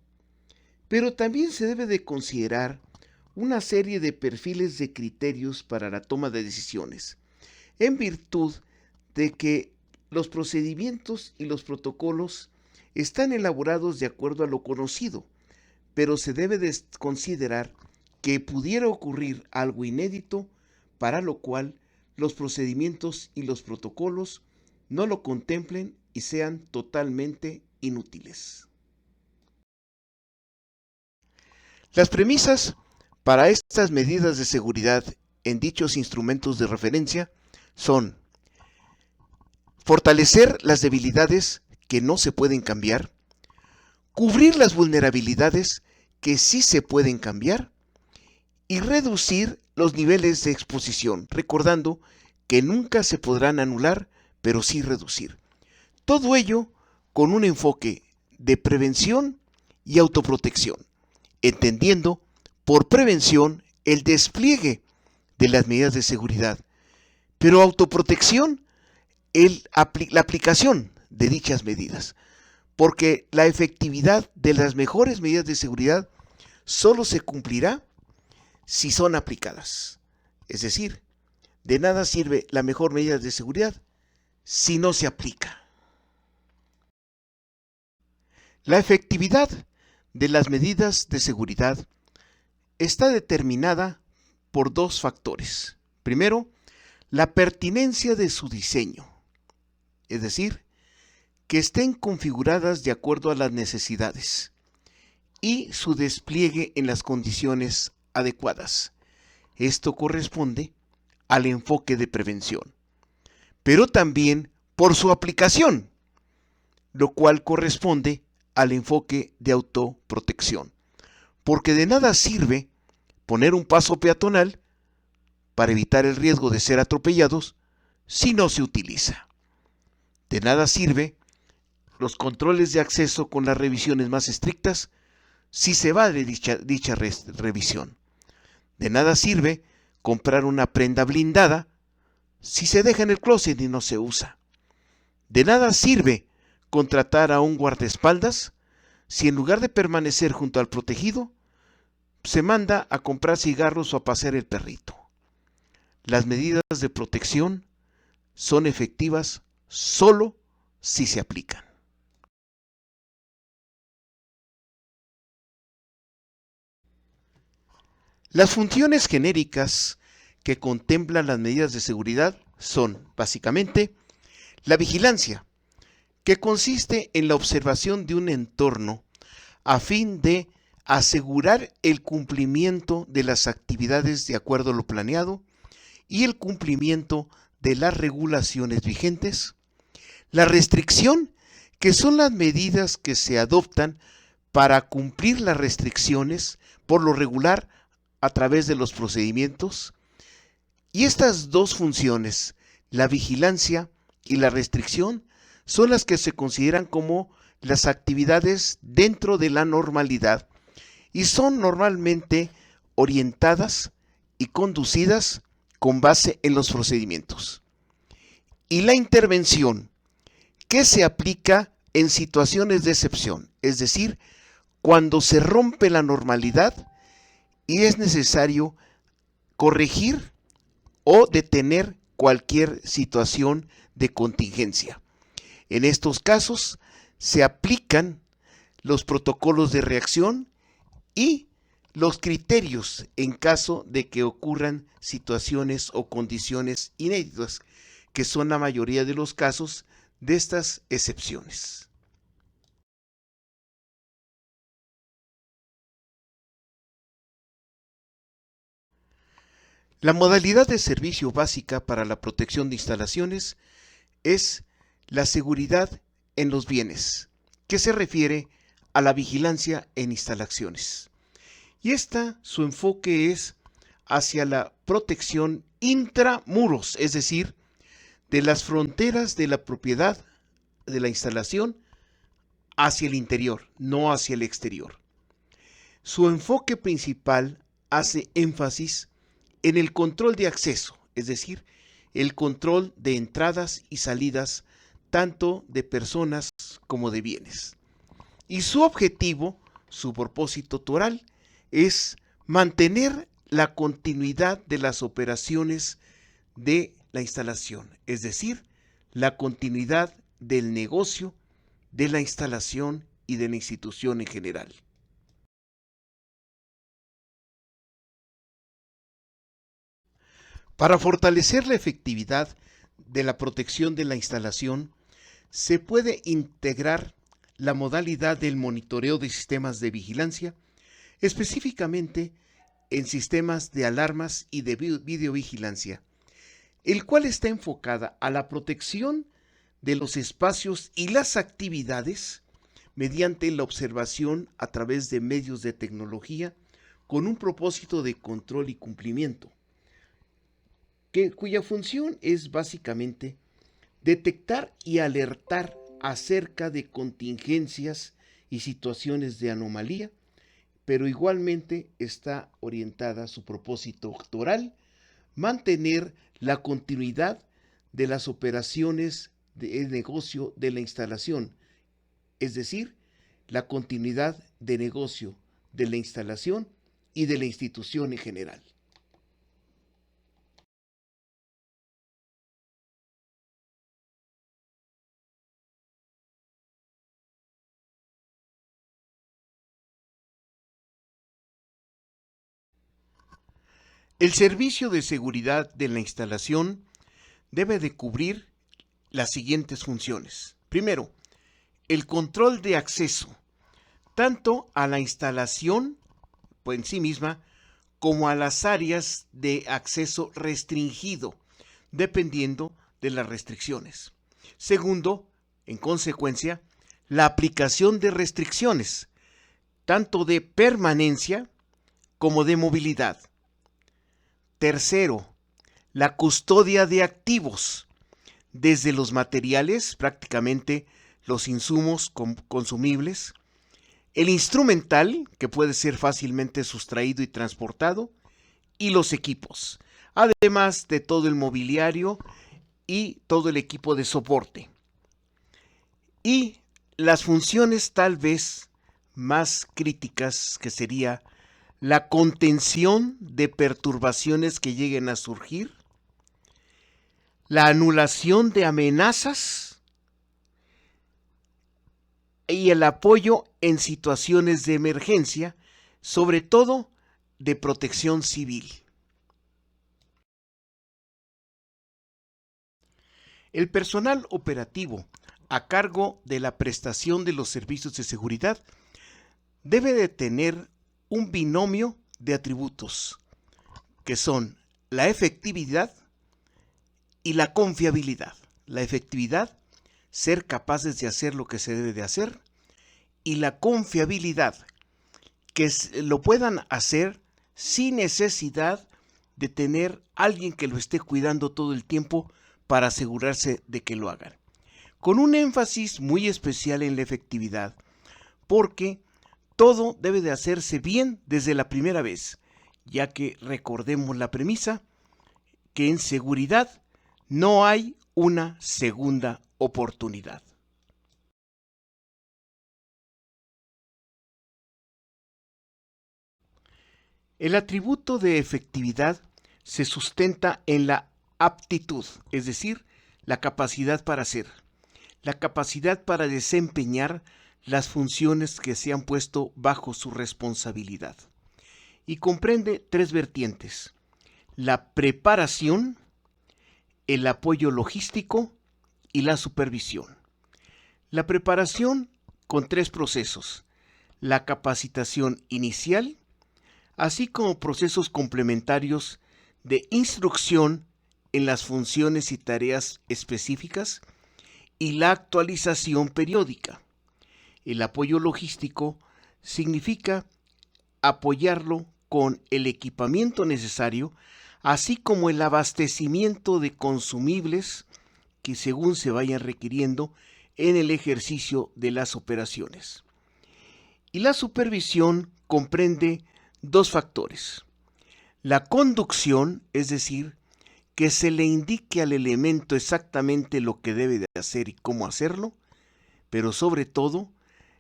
S1: Pero también se debe de considerar una serie de perfiles de criterios para la toma de decisiones, en virtud de que los procedimientos y los protocolos están elaborados de acuerdo a lo conocido, pero se debe de considerar que pudiera ocurrir algo inédito, para lo cual los procedimientos y los protocolos no lo contemplen y sean totalmente inútiles. Las premisas para estas medidas de seguridad en dichos instrumentos de referencia son: fortalecer las debilidades que no se pueden cambiar, cubrir las vulnerabilidades que sí se pueden cambiar y reducir los niveles de exposición, recordando que nunca se podrán anular, pero sí reducir. Todo ello con un enfoque de prevención y autoprotección, entendiendo por prevención el despliegue de las medidas de seguridad, pero autoprotección la aplicación de dichas medidas, porque la efectividad de las mejores medidas de seguridad solo se cumplirá si son aplicadas. Es decir, de nada sirve la mejor medida de seguridad si no se aplica. La efectividad de las medidas de seguridad está determinada por dos factores. Primero, la pertinencia de su diseño, es decir, que estén configuradas de acuerdo a las necesidades, y su despliegue en las condiciones adecuadas. Esto corresponde al enfoque de prevención, pero también por su aplicación, lo cual corresponde al enfoque de autoprotección, porque de nada sirve poner un paso peatonal para evitar el riesgo de ser atropellados si no se utiliza. De nada sirve los controles de acceso con las revisiones más estrictas si se va de dicha revisión. De nada sirve comprar una prenda blindada si se deja en el closet y no se usa. De nada sirve contratar a un guardaespaldas si en lugar de permanecer junto al protegido, se manda a comprar cigarros o a pasear el perrito. Las medidas de protección son efectivas solo si se aplican. Las funciones genéricas que contemplan las medidas de seguridad son, básicamente, la vigilancia, que consiste en la observación de un entorno a fin de asegurar el cumplimiento de las actividades de acuerdo a lo planeado y el cumplimiento de las regulaciones vigentes. La restricción, que son las medidas que se adoptan para cumplir las restricciones, por lo regular a través de los procedimientos. Y estas dos funciones, la vigilancia y la restricción, son las que se consideran como las actividades dentro de la normalidad y son normalmente orientadas y conducidas con base en los procedimientos. Y la intervención, que se aplica en situaciones de excepción, es decir, cuando se rompe la normalidad y es necesario corregir o detener cualquier situación de contingencia. En estos casos se aplican los protocolos de reacción y los criterios en caso de que ocurran situaciones o condiciones inéditas, que son la mayoría de los casos de estas excepciones. La modalidad de servicio básica para la protección de instalaciones es la seguridad en los bienes, que se refiere a la vigilancia en instalaciones. Y su enfoque es hacia la protección intramuros, es decir, de las fronteras de la propiedad de la instalación hacia el interior, no hacia el exterior. Su enfoque principal hace énfasis en el control de acceso, es decir, el control de entradas y salidas tanto de personas como de bienes. Y su objetivo, su propósito toral, es mantener la continuidad de las operaciones de la instalación, es decir, la continuidad del negocio, de la instalación y de la institución en general. Para fortalecer la efectividad de la protección de la instalación, se puede integrar la modalidad del monitoreo de sistemas de vigilancia, específicamente en sistemas de alarmas y de videovigilancia, el cual está enfocada a la protección de los espacios y las actividades mediante la observación a través de medios de tecnología con un propósito de control y cumplimiento, cuya función es básicamente detectar y alertar acerca de contingencias y situaciones de anomalía, pero igualmente está orientada a su propósito doctoral, mantener la continuidad de las operaciones de negocio de la instalación, es decir, la continuidad de negocio de la instalación y de la institución en general. El servicio de seguridad de la instalación debe de cubrir las siguientes funciones. Primero, el control de acceso, tanto a la instalación en sí misma, como a las áreas de acceso restringido, dependiendo de las restricciones. Segundo, en consecuencia, la aplicación de restricciones, tanto de permanencia como de movilidad. Tercero, la custodia de activos, desde los materiales, prácticamente los insumos consumibles, el instrumental, que puede ser fácilmente sustraído y transportado, y los equipos, además de todo el mobiliario y todo el equipo de soporte. Y las funciones tal vez más críticas, que sería la contención de perturbaciones que lleguen a surgir, la anulación de amenazas y el apoyo en situaciones de emergencia, sobre todo de protección civil. El personal operativo a cargo de la prestación de los servicios de seguridad debe de tener un binomio de atributos, que son la efectividad y la confiabilidad. La efectividad, ser capaces de hacer lo que se debe de hacer, y la confiabilidad, que lo puedan hacer sin necesidad de tener alguien que lo esté cuidando todo el tiempo para asegurarse de que lo hagan. Con un énfasis muy especial en la efectividad, porque todo debe de hacerse bien desde la primera vez, ya que recordemos la premisa que en seguridad no hay una segunda oportunidad. El atributo de efectividad se sustenta en la aptitud, es decir, la capacidad para hacer, la capacidad para desempeñar las funciones que se han puesto bajo su responsabilidad. y comprende tres vertientes: la preparación, el apoyo logístico y la supervisión. La preparación con tres procesos: la capacitación inicial, así como procesos complementarios de instrucción en las funciones y tareas específicas, y la actualización periódica. El apoyo logístico significa apoyarlo con el equipamiento necesario, así como el abastecimiento de consumibles que según se vayan requiriendo en el ejercicio de las operaciones. Y la supervisión comprende dos factores: la conducción, es decir, que se le indique al elemento exactamente lo que debe de hacer y cómo hacerlo, pero sobre todo,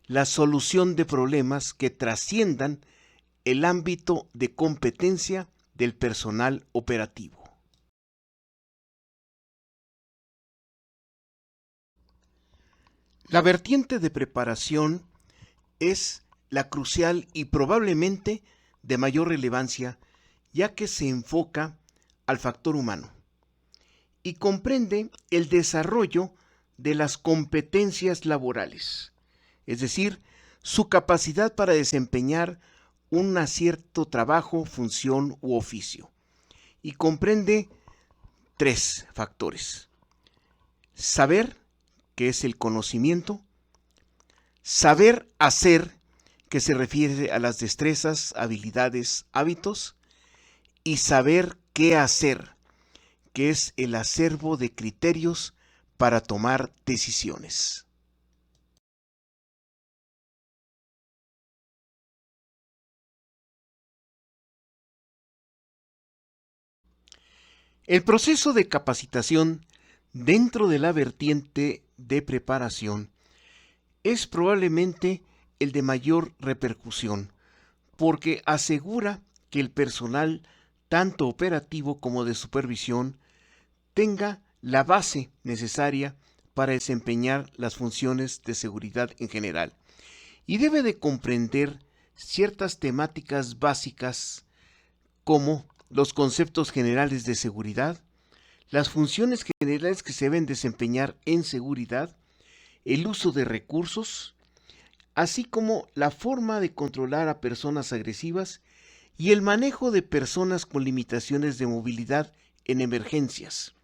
S1: la solución de problemas que trasciendan el ámbito de competencia del personal operativo. La vertiente de preparación es la crucial y probablemente de mayor relevancia, ya que se enfoca al factor humano y comprende el desarrollo de las competencias laborales, es decir, su capacidad para desempeñar un cierto trabajo, función u oficio. Y comprende tres factores: saber, que es el conocimiento; saber hacer, que se refiere a las destrezas, habilidades, hábitos; y saber qué hacer, que es el acervo de criterios para tomar decisiones. El proceso de capacitación dentro de la vertiente de preparación es probablemente el de mayor repercusión, porque asegura que el personal, tanto operativo como de supervisión, tenga la base necesaria para desempeñar las funciones de seguridad en general, y debe de comprender ciertas temáticas básicas como los conceptos generales de seguridad, las funciones generales que se deben desempeñar en seguridad, el uso de recursos, así como la forma de controlar a personas agresivas y el manejo de personas con limitaciones de movilidad en emergencias,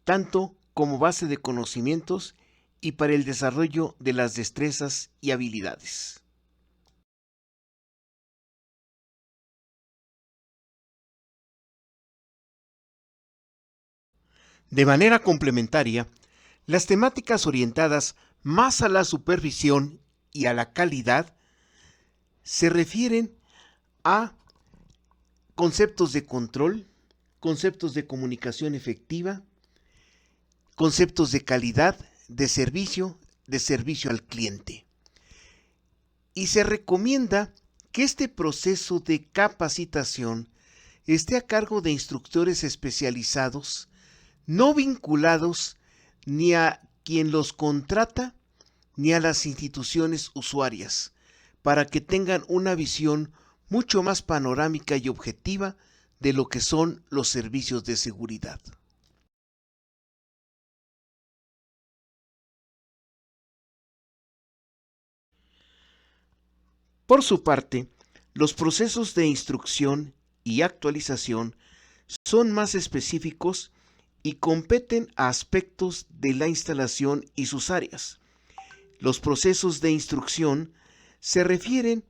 S1: tanto como base de conocimientos y para el desarrollo de las destrezas y habilidades. De manera complementaria, las temáticas orientadas más a la supervisión y a la calidad se refieren a conceptos de control, conceptos de comunicación efectiva, conceptos de calidad, de servicio al cliente. Y se recomienda que este proceso de capacitación esté a cargo de instructores especializados, no vinculados ni a quien los contrata ni a las instituciones usuarias, para que tengan una visión mucho más panorámica y objetiva de lo que son los servicios de seguridad. Por su parte, los procesos de instrucción y actualización son más específicos y competen a aspectos de la instalación y sus áreas. Los procesos de instrucción se refieren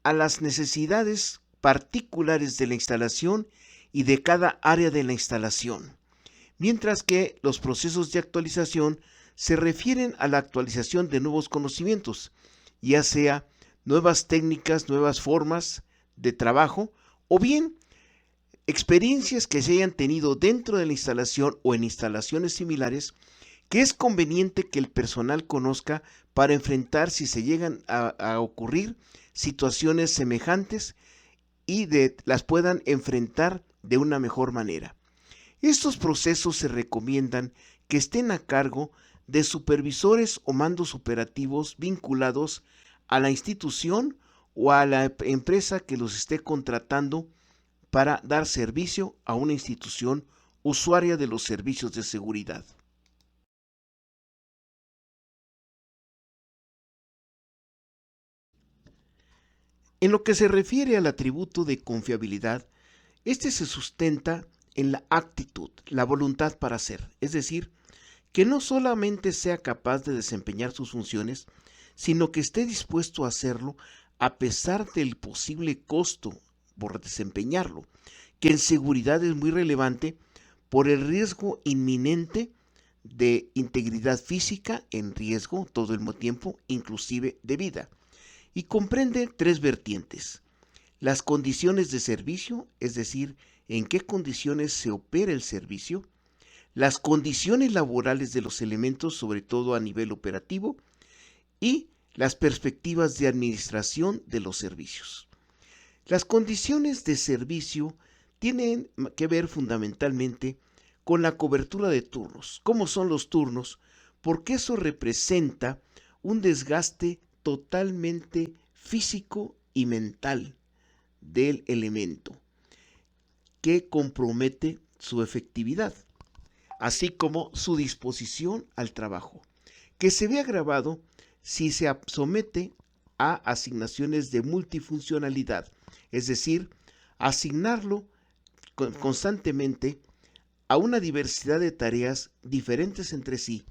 S1: a las necesidades particulares de la instalación y de cada área de la instalación, mientras que los procesos de actualización se refieren a la actualización de nuevos conocimientos, ya sea nuevas técnicas, nuevas formas de trabajo, o bien experiencias que se hayan tenido dentro de la instalación o en instalaciones similares, que es conveniente que el personal conozca para enfrentar si se llegan a ocurrir situaciones semejantes y las puedan enfrentar de una mejor manera. Estos procesos se recomiendan que estén a cargo de supervisores o mandos operativos vinculados a la institución o a la empresa que los esté contratando para dar servicio a una institución usuaria de los servicios de seguridad. En lo que se refiere al atributo de confiabilidad, este se sustenta en la actitud, la voluntad para hacer, es decir, que no solamente sea capaz de desempeñar sus funciones, sino que esté dispuesto a hacerlo a pesar del posible costo por desempeñarlo, que en seguridad es muy relevante por el riesgo inminente de integridad física en riesgo todo el tiempo, inclusive de vida, y comprende tres vertientes: las condiciones de servicio, es decir, en qué condiciones se opera el servicio; las condiciones laborales de los elementos, sobre todo a nivel operativo; y las perspectivas de administración de los servicios. Las condiciones de servicio tienen que ver fundamentalmente con la cobertura de turnos. ¿Cómo son los turnos? Porque eso representa un desgaste totalmente físico y mental del elemento que compromete su efectividad, así como su disposición al trabajo, que se ve agravado si se somete a asignaciones de multifuncionalidad, es decir, asignarlo constantemente a una diversidad de tareas diferentes entre sí,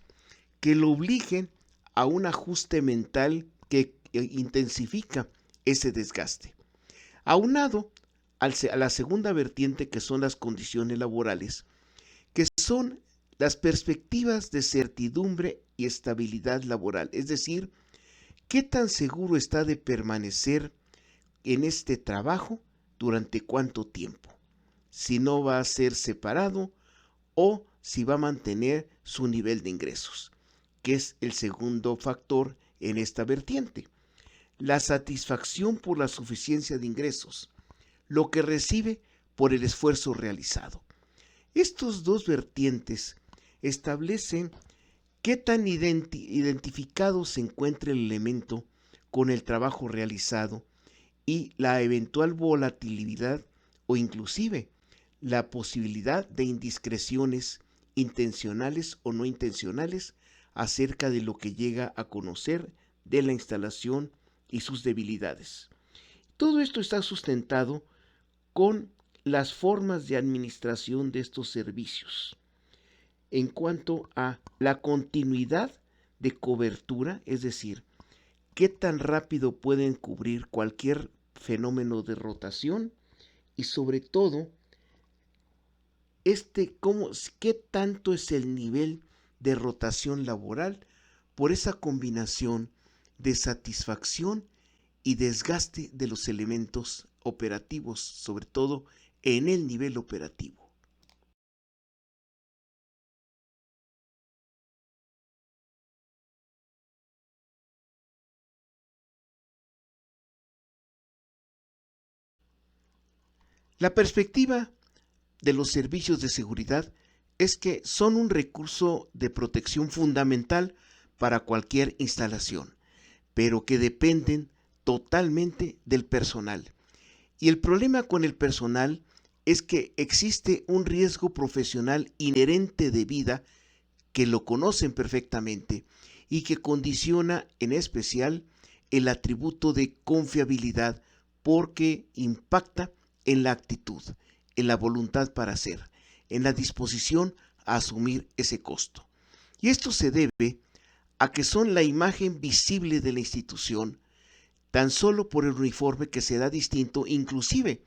S1: que lo obliguen a un ajuste mental que intensifica ese desgaste. Aunado a la segunda vertiente, que son las condiciones laborales, que son las perspectivas de certidumbre y estabilidad laboral, es decir, qué tan seguro está de permanecer en este trabajo durante cuánto tiempo, si no va a ser separado o si va a mantener su nivel de ingresos, que es el segundo factor en esta vertiente. La satisfacción por la suficiencia de ingresos, lo que recibe por el esfuerzo realizado. Estos dos vertientes establecen qué tan identificado se encuentra el elemento con el trabajo realizado y la eventual volatilidad o inclusive la posibilidad de indiscreciones intencionales o no intencionales acerca de lo que llega a conocer de la instalación y sus debilidades. Todo esto está sustentado con las formas de administración de estos servicios. En cuanto a la continuidad de cobertura, es decir, qué tan rápido pueden cubrir cualquier fenómeno de rotación, y sobre todo, qué tanto es el nivel de rotación laboral por esa combinación de satisfacción y desgaste de los elementos operativos, sobre todo en el nivel operativo. La perspectiva de los servicios de seguridad es que son un recurso de protección fundamental para cualquier instalación, pero que dependen totalmente del personal. Y el problema con el personal es que existe un riesgo profesional inherente de vida que lo conocen perfectamente y que condiciona en especial el atributo de confiabilidad, porque impacta en la actitud, en la voluntad para hacer, en la disposición a asumir ese costo. Y esto se debe a que son la imagen visible de la institución, tan solo por el uniforme, que será distinto inclusive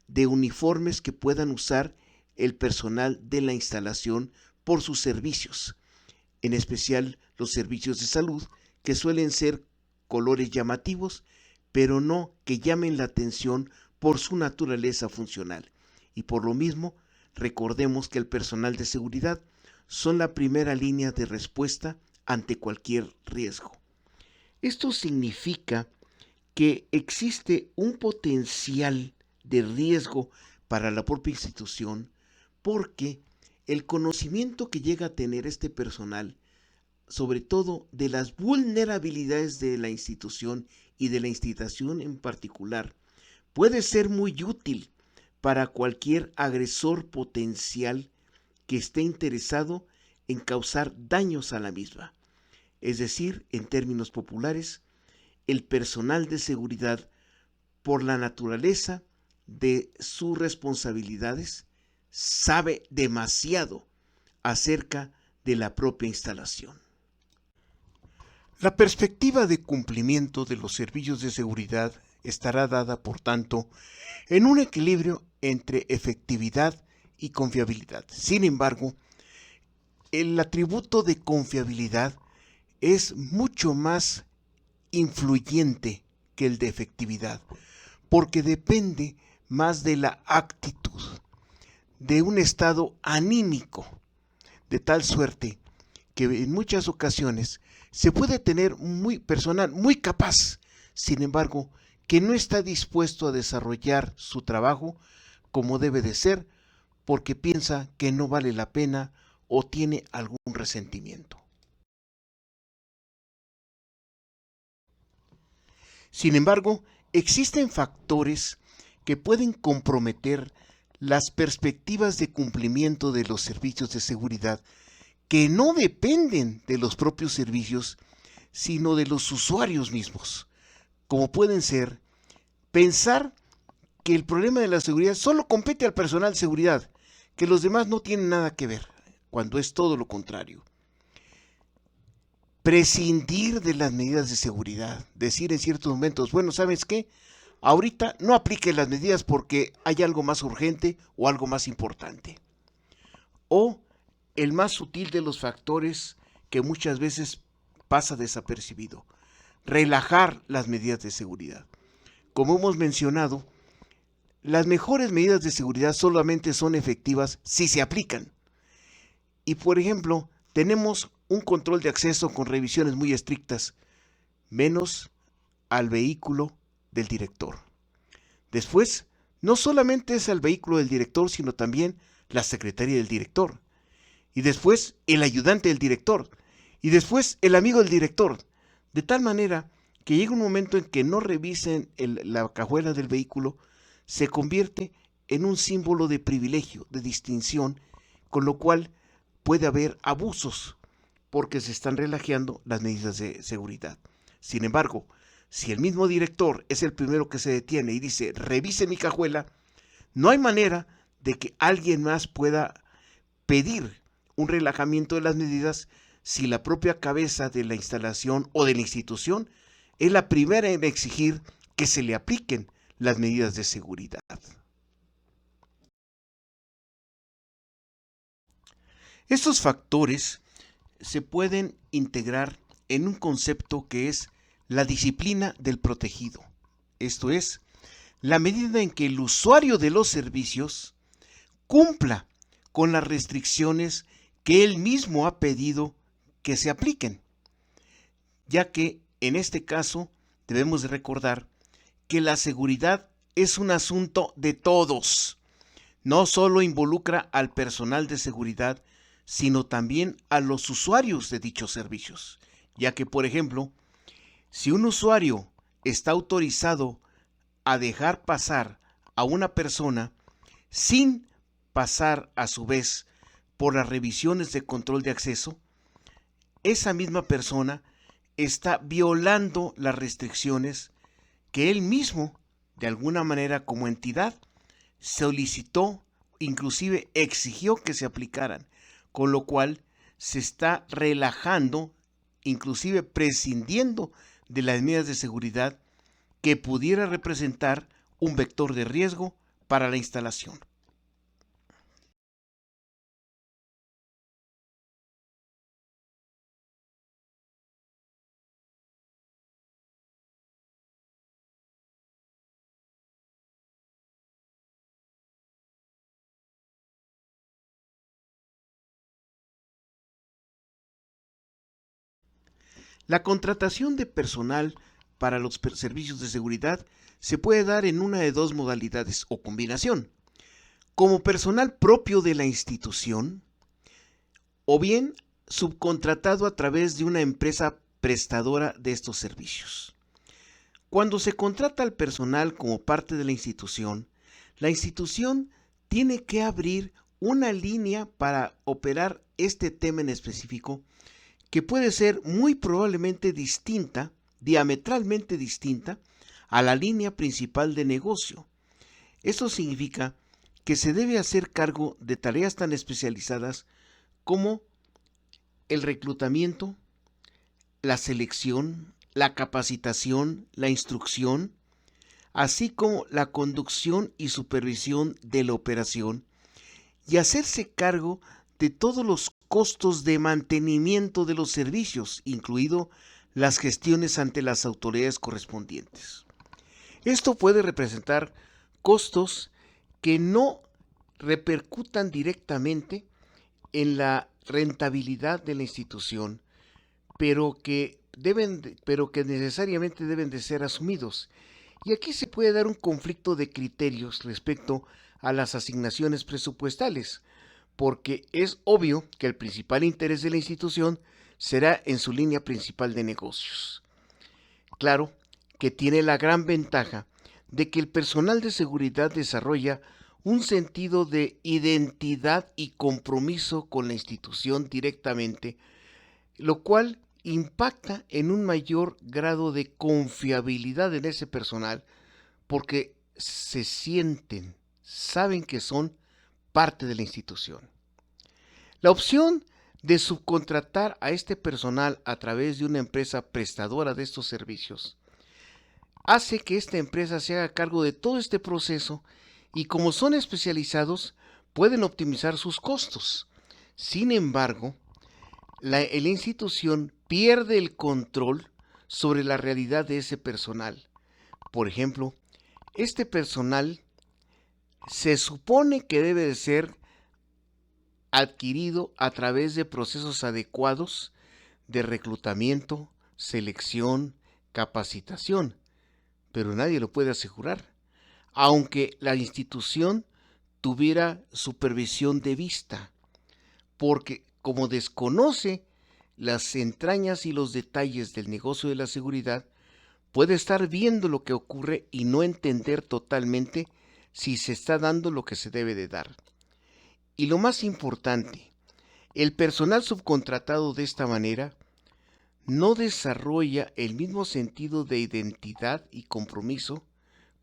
S1: de uniformes que puedan usar el personal de la instalación por sus servicios, en especial los servicios de salud, que suelen ser colores llamativos, pero no que llamen la atención por su naturaleza funcional. Y por lo mismo, recordemos que el personal de seguridad son la primera línea de respuesta ante cualquier riesgo. Esto significa que existe un potencial de riesgo para la propia institución, porque el conocimiento que llega a tener este personal sobre todo de las vulnerabilidades de la institución y de la institución en particular, puede ser muy útil para cualquier agresor potencial que esté interesado en causar daños a la misma. Es decir, en términos populares, el personal de seguridad, por la naturaleza de sus responsabilidades, sabe demasiado acerca de la propia instalación. La perspectiva de cumplimiento de los servicios de seguridad estará dada, por tanto, en un equilibrio entre efectividad y confiabilidad. Sin embargo, el atributo de confiabilidad es mucho más influyente que el de efectividad, porque depende más de la actitud, de un estado anímico, de tal suerte que en muchas ocasiones se puede tener personal muy capaz, sin embargo, que no está dispuesto a desarrollar su trabajo como debe de ser, porque piensa que no vale la pena o tiene algún resentimiento. Sin embargo, existen factores que pueden comprometer las perspectivas de cumplimiento de los servicios de seguridad que no dependen de los propios servicios, sino de los usuarios mismos, como pueden ser pensar que el problema de la seguridad solo compete al personal de seguridad, que los demás no tienen nada que ver, cuando es todo lo contrario. Prescindir de las medidas de seguridad, decir en ciertos momentos, bueno, ¿sabes qué? Ahorita no aplique las medidas porque hay algo más urgente o algo más importante. O el más sutil de los factores que muchas veces pasa desapercibido, relajar las medidas de seguridad. Como hemos mencionado, las mejores medidas de seguridad solamente son efectivas si se aplican. Y por ejemplo, tenemos un control de acceso con revisiones muy estrictas, menos al vehículo del director. Después, no solamente es al vehículo del director, sino también la secretaria del director. Y después el ayudante del director. Y después el amigo del director. De tal manera que llega un momento en que no revisen la cajuela del vehículo, se convierte en un símbolo de privilegio, de distinción, con lo cual puede haber abusos porque se están relajando las medidas de seguridad. Sin embargo, si el mismo director es el primero que se detiene y dice, revise mi cajuela, no hay manera de que alguien más pueda pedir un relajamiento de las medidas si la propia cabeza de la instalación o de la institución es la primera en exigir que se le apliquen las medidas de seguridad. Estos factores se pueden integrar en un concepto que es la disciplina del protegido. Esto es, la medida en que el usuario de los servicios cumpla con las restricciones que él mismo ha pedido que se apliquen, ya que en este caso debemos de recordar que la seguridad es un asunto de todos. No solo involucra al personal de seguridad, sino también a los usuarios de dichos servicios, ya que, por ejemplo, si un usuario está autorizado a dejar pasar a una persona sin pasar a su vez por las revisiones de control de acceso, esa misma persona está violando las restricciones que él mismo, de alguna manera como entidad, solicitó, inclusive exigió que se aplicaran, con lo cual se está relajando, inclusive prescindiendo de las medidas de seguridad que pudiera representar un vector de riesgo para la instalación. La contratación de personal para los servicios de seguridad se puede dar en una de dos modalidades o combinación, como personal propio de la institución o bien subcontratado a través de una empresa prestadora de estos servicios. Cuando se contrata al personal como parte de la institución tiene que abrir una línea para operar este tema en específico, que puede ser muy probablemente distinta, diametralmente distinta, a la línea principal de negocio. Esto significa que se debe hacer cargo de tareas tan especializadas como el reclutamiento, la selección, la capacitación, la instrucción, así como la conducción y supervisión de la operación, y hacerse cargo de todos los costos de mantenimiento de los servicios, incluido las gestiones ante las autoridades correspondientes. Esto puede representar costos que no repercutan directamente en la rentabilidad de la institución, pero que necesariamente deben de ser asumidos. Y aquí se puede dar un conflicto de criterios respecto a las asignaciones presupuestales, porque es obvio que el principal interés de la institución será en su línea principal de negocios. Claro que tiene la gran ventaja de que el personal de seguridad desarrolla un sentido de identidad y compromiso con la institución directamente, lo cual impacta en un mayor grado de confiabilidad en ese personal, porque saben que son parte de la institución. La opción de subcontratar a este personal a través de una empresa prestadora de estos servicios hace que esta empresa se haga cargo de todo este proceso, y como son especializados, pueden optimizar sus costos. Sin embargo, la institución pierde el control sobre la realidad de ese personal. Por ejemplo, este personal se supone que debe de ser adquirido a través de procesos adecuados de reclutamiento, selección, capacitación, pero nadie lo puede asegurar, aunque la institución tuviera supervisión de vista, porque como desconoce las entrañas y los detalles del negocio de la seguridad, puede estar viendo lo que ocurre y no entender totalmente si se está dando lo que se debe de dar. Y lo más importante, el personal subcontratado de esta manera no desarrolla el mismo sentido de identidad y compromiso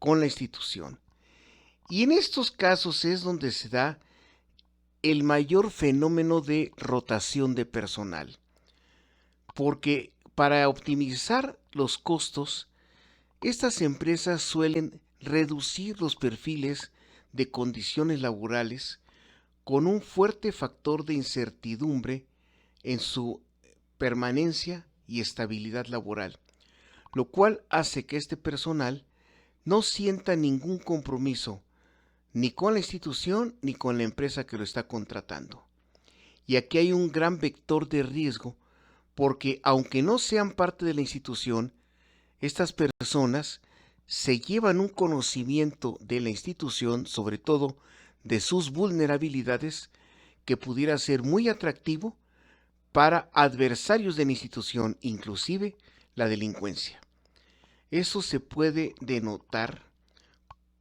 S1: con la institución. Y en estos casos es donde se da el mayor fenómeno de rotación de personal, porque para optimizar los costos, estas empresas suelen reducir los perfiles de condiciones laborales con un fuerte factor de incertidumbre en su permanencia y estabilidad laboral, lo cual hace que este personal no sienta ningún compromiso ni con la institución ni con la empresa que lo está contratando. Y aquí hay un gran vector de riesgo, porque aunque no sean parte de la institución, estas personas se llevan un conocimiento de la institución, sobre todo de sus vulnerabilidades, que pudiera ser muy atractivo para adversarios de la institución, inclusive la delincuencia. Eso se puede denotar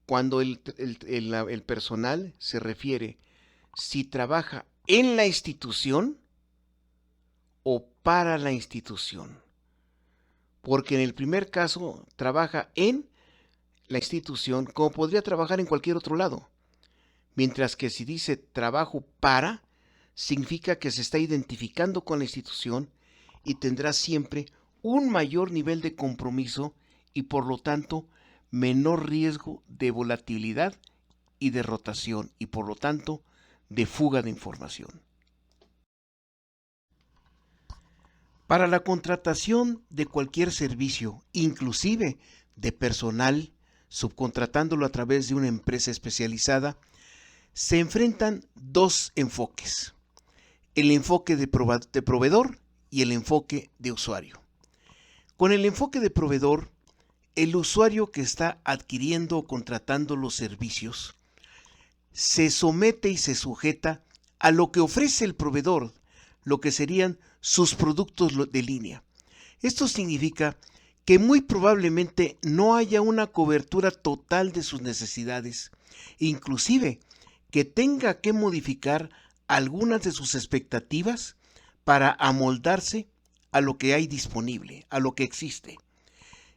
S1: cuando el personal se refiere si trabaja en la institución o para la institución. Porque en el primer caso trabaja en la institución como podría trabajar en cualquier otro lado. Mientras que si dice trabajo para, significa que se está identificando con la institución y tendrá siempre un mayor nivel de compromiso y por lo tanto menor riesgo de volatilidad y de rotación y por lo tanto de fuga de información. Para la contratación de cualquier servicio, inclusive de personal, subcontratándolo a través de una empresa especializada, se enfrentan dos enfoques: el enfoque de proveedor y el enfoque de usuario. Con el enfoque de proveedor, el usuario que está adquiriendo o contratando los servicios se somete y se sujeta a lo que ofrece el proveedor, lo que serían sus productos de línea. Esto significa que muy probablemente no haya una cobertura total de sus necesidades, inclusive que tenga que modificar algunas de sus expectativas para amoldarse a lo que hay disponible, a lo que existe.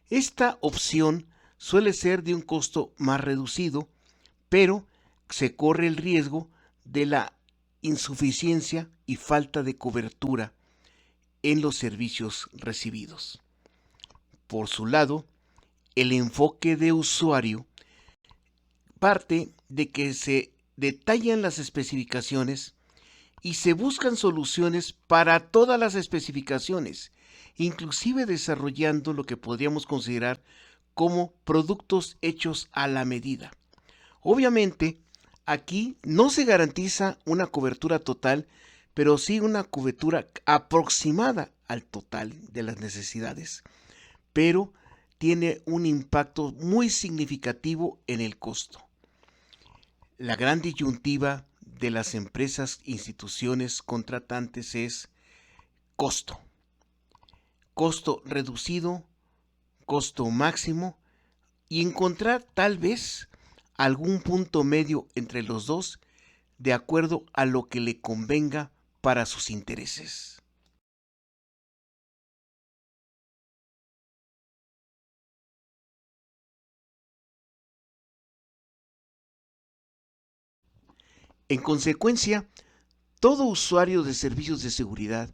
S1: Esta opción suele ser de un costo más reducido, pero se corre el riesgo de la insuficiencia y falta de cobertura en los servicios recibidos. Por su lado, el enfoque de usuario parte de que se detallan las especificaciones y se buscan soluciones para todas las especificaciones, inclusive desarrollando lo que podríamos considerar como productos hechos a la medida. Obviamente, aquí no se garantiza una cobertura total, pero sí una cobertura aproximada al total de las necesidades, pero tiene un impacto muy significativo en el costo. La gran disyuntiva de las empresas e instituciones contratantes es costo. Costo reducido, costo máximo, y encontrar tal vez algún punto medio entre los dos de acuerdo a lo que le convenga para sus intereses. En consecuencia, todo usuario de servicios de seguridad,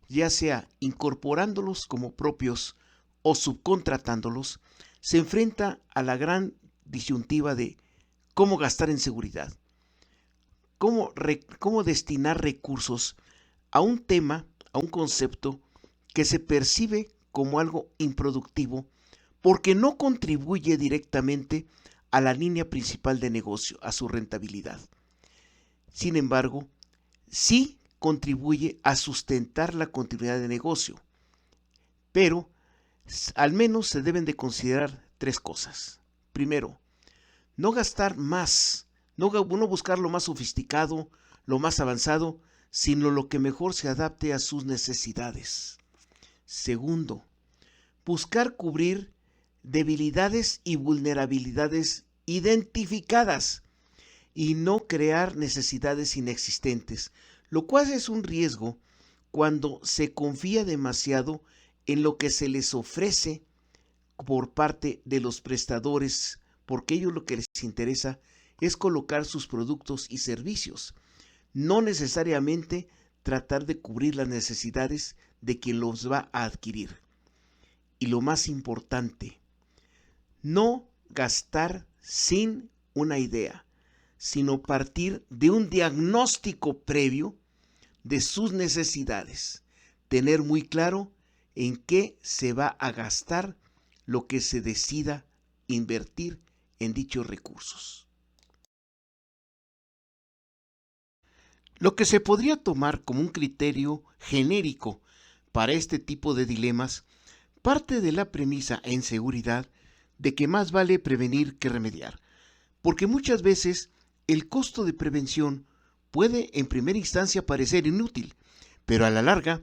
S1: ya sea incorporándolos como propios o subcontratándolos, se enfrenta a la gran disyuntiva de cómo gastar en seguridad, cómo destinar recursos a un tema, a un concepto que se percibe como algo improductivo porque no contribuye directamente a la línea principal de negocio, a su rentabilidad. Sin embargo, sí contribuye a sustentar la continuidad de negocio, pero al menos se deben de considerar tres cosas. Primero, no gastar más, no buscar lo más sofisticado, lo más avanzado, sino lo que mejor se adapte a sus necesidades. Segundo, buscar cubrir debilidades y vulnerabilidades identificadas y no crear necesidades inexistentes, lo cual es un riesgo cuando se confía demasiado en lo que se les ofrece por parte de los prestadores, porque ellos lo que les interesa es colocar sus productos y servicios, no necesariamente tratar de cubrir las necesidades de quien los va a adquirir. Y lo más importante, no gastar sin una idea, sino partir de un diagnóstico previo de sus necesidades, tener muy claro en qué se va a gastar lo que se decida invertir en dichos recursos. Lo que se podría tomar como un criterio genérico para este tipo de dilemas parte de la premisa en seguridad de que más vale prevenir que remediar, porque muchas veces el costo de prevención puede en primera instancia parecer inútil, pero a la larga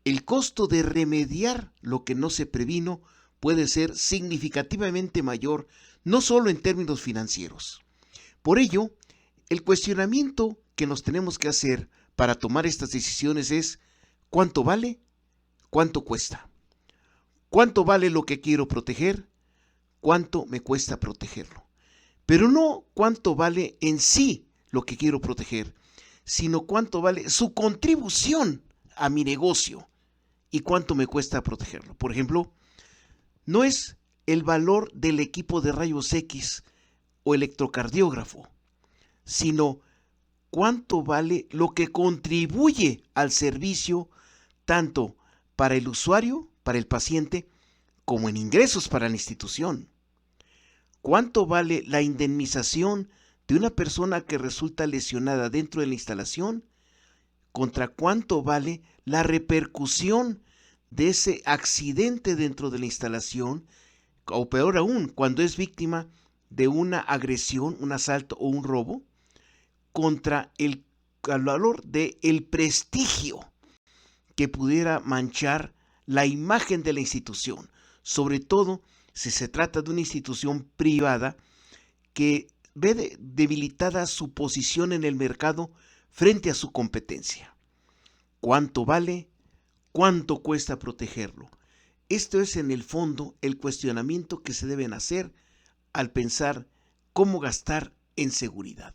S1: el costo de remediar lo que no se previno puede ser significativamente mayor, no solo en términos financieros. Por ello, el cuestionamiento que nos tenemos que hacer para tomar estas decisiones es: ¿cuánto vale? ¿Cuánto cuesta? ¿Cuánto vale lo que quiero proteger? ¿Cuánto me cuesta protegerlo? Pero no cuánto vale en sí lo que quiero proteger, sino cuánto vale su contribución a mi negocio y cuánto me cuesta protegerlo. Por ejemplo, no es el valor del equipo de rayos X o electrocardiógrafo, sino cuánto vale lo que contribuye al servicio tanto para el usuario, para el paciente, como en ingresos para la institución. ¿Cuánto vale la indemnización de una persona que resulta lesionada dentro de la instalación? ¿Contra cuánto vale la repercusión de ese accidente dentro de la instalación? O peor aún, cuando es víctima de una agresión, un asalto o un robo, contra el valor del prestigio que pudiera manchar la imagen de la institución, sobre todo si se trata de una institución privada que ve debilitada su posición en el mercado frente a su competencia. ¿Cuánto vale? ¿Cuánto cuesta protegerlo? Esto es en el fondo el cuestionamiento que se deben hacer al pensar cómo gastar en seguridad.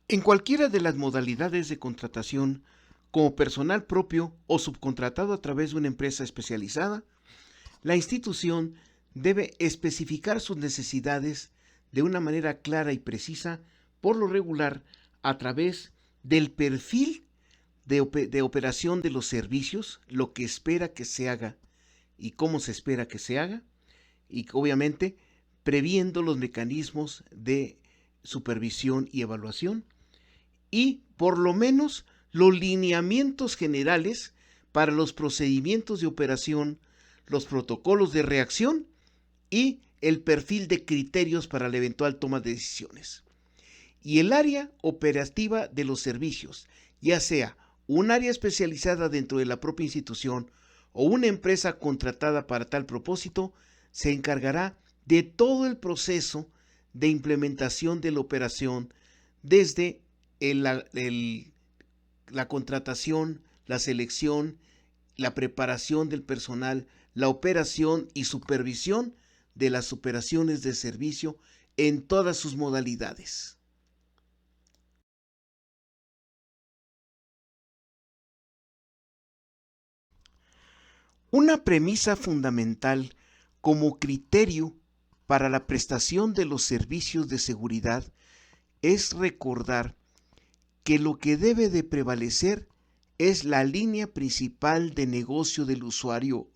S1: En cualquiera de las modalidades de contratación, como personal propio o subcontratado a través de una empresa especializada, la institución debe especificar sus necesidades de una manera clara y precisa, por lo regular a través del perfil de operación de los servicios, lo que espera que se haga y cómo se espera que se haga, y obviamente previendo los mecanismos de supervisión y evaluación, y por lo menos los lineamientos generales para los procedimientos de operación, los protocolos de reacción y el perfil de criterios para la eventual toma de decisiones. Y el área operativa de los servicios, ya sea un área especializada dentro de la propia institución o una empresa contratada para tal propósito, se encargará de todo el proceso de implementación de la operación, desde la contratación, la selección, la preparación del personal, la operación y supervisión de las operaciones de servicio en todas sus modalidades. Una premisa fundamental como criterio para la prestación de los servicios de seguridad es recordar que lo que debe de prevalecer es la línea principal de negocio del usuario,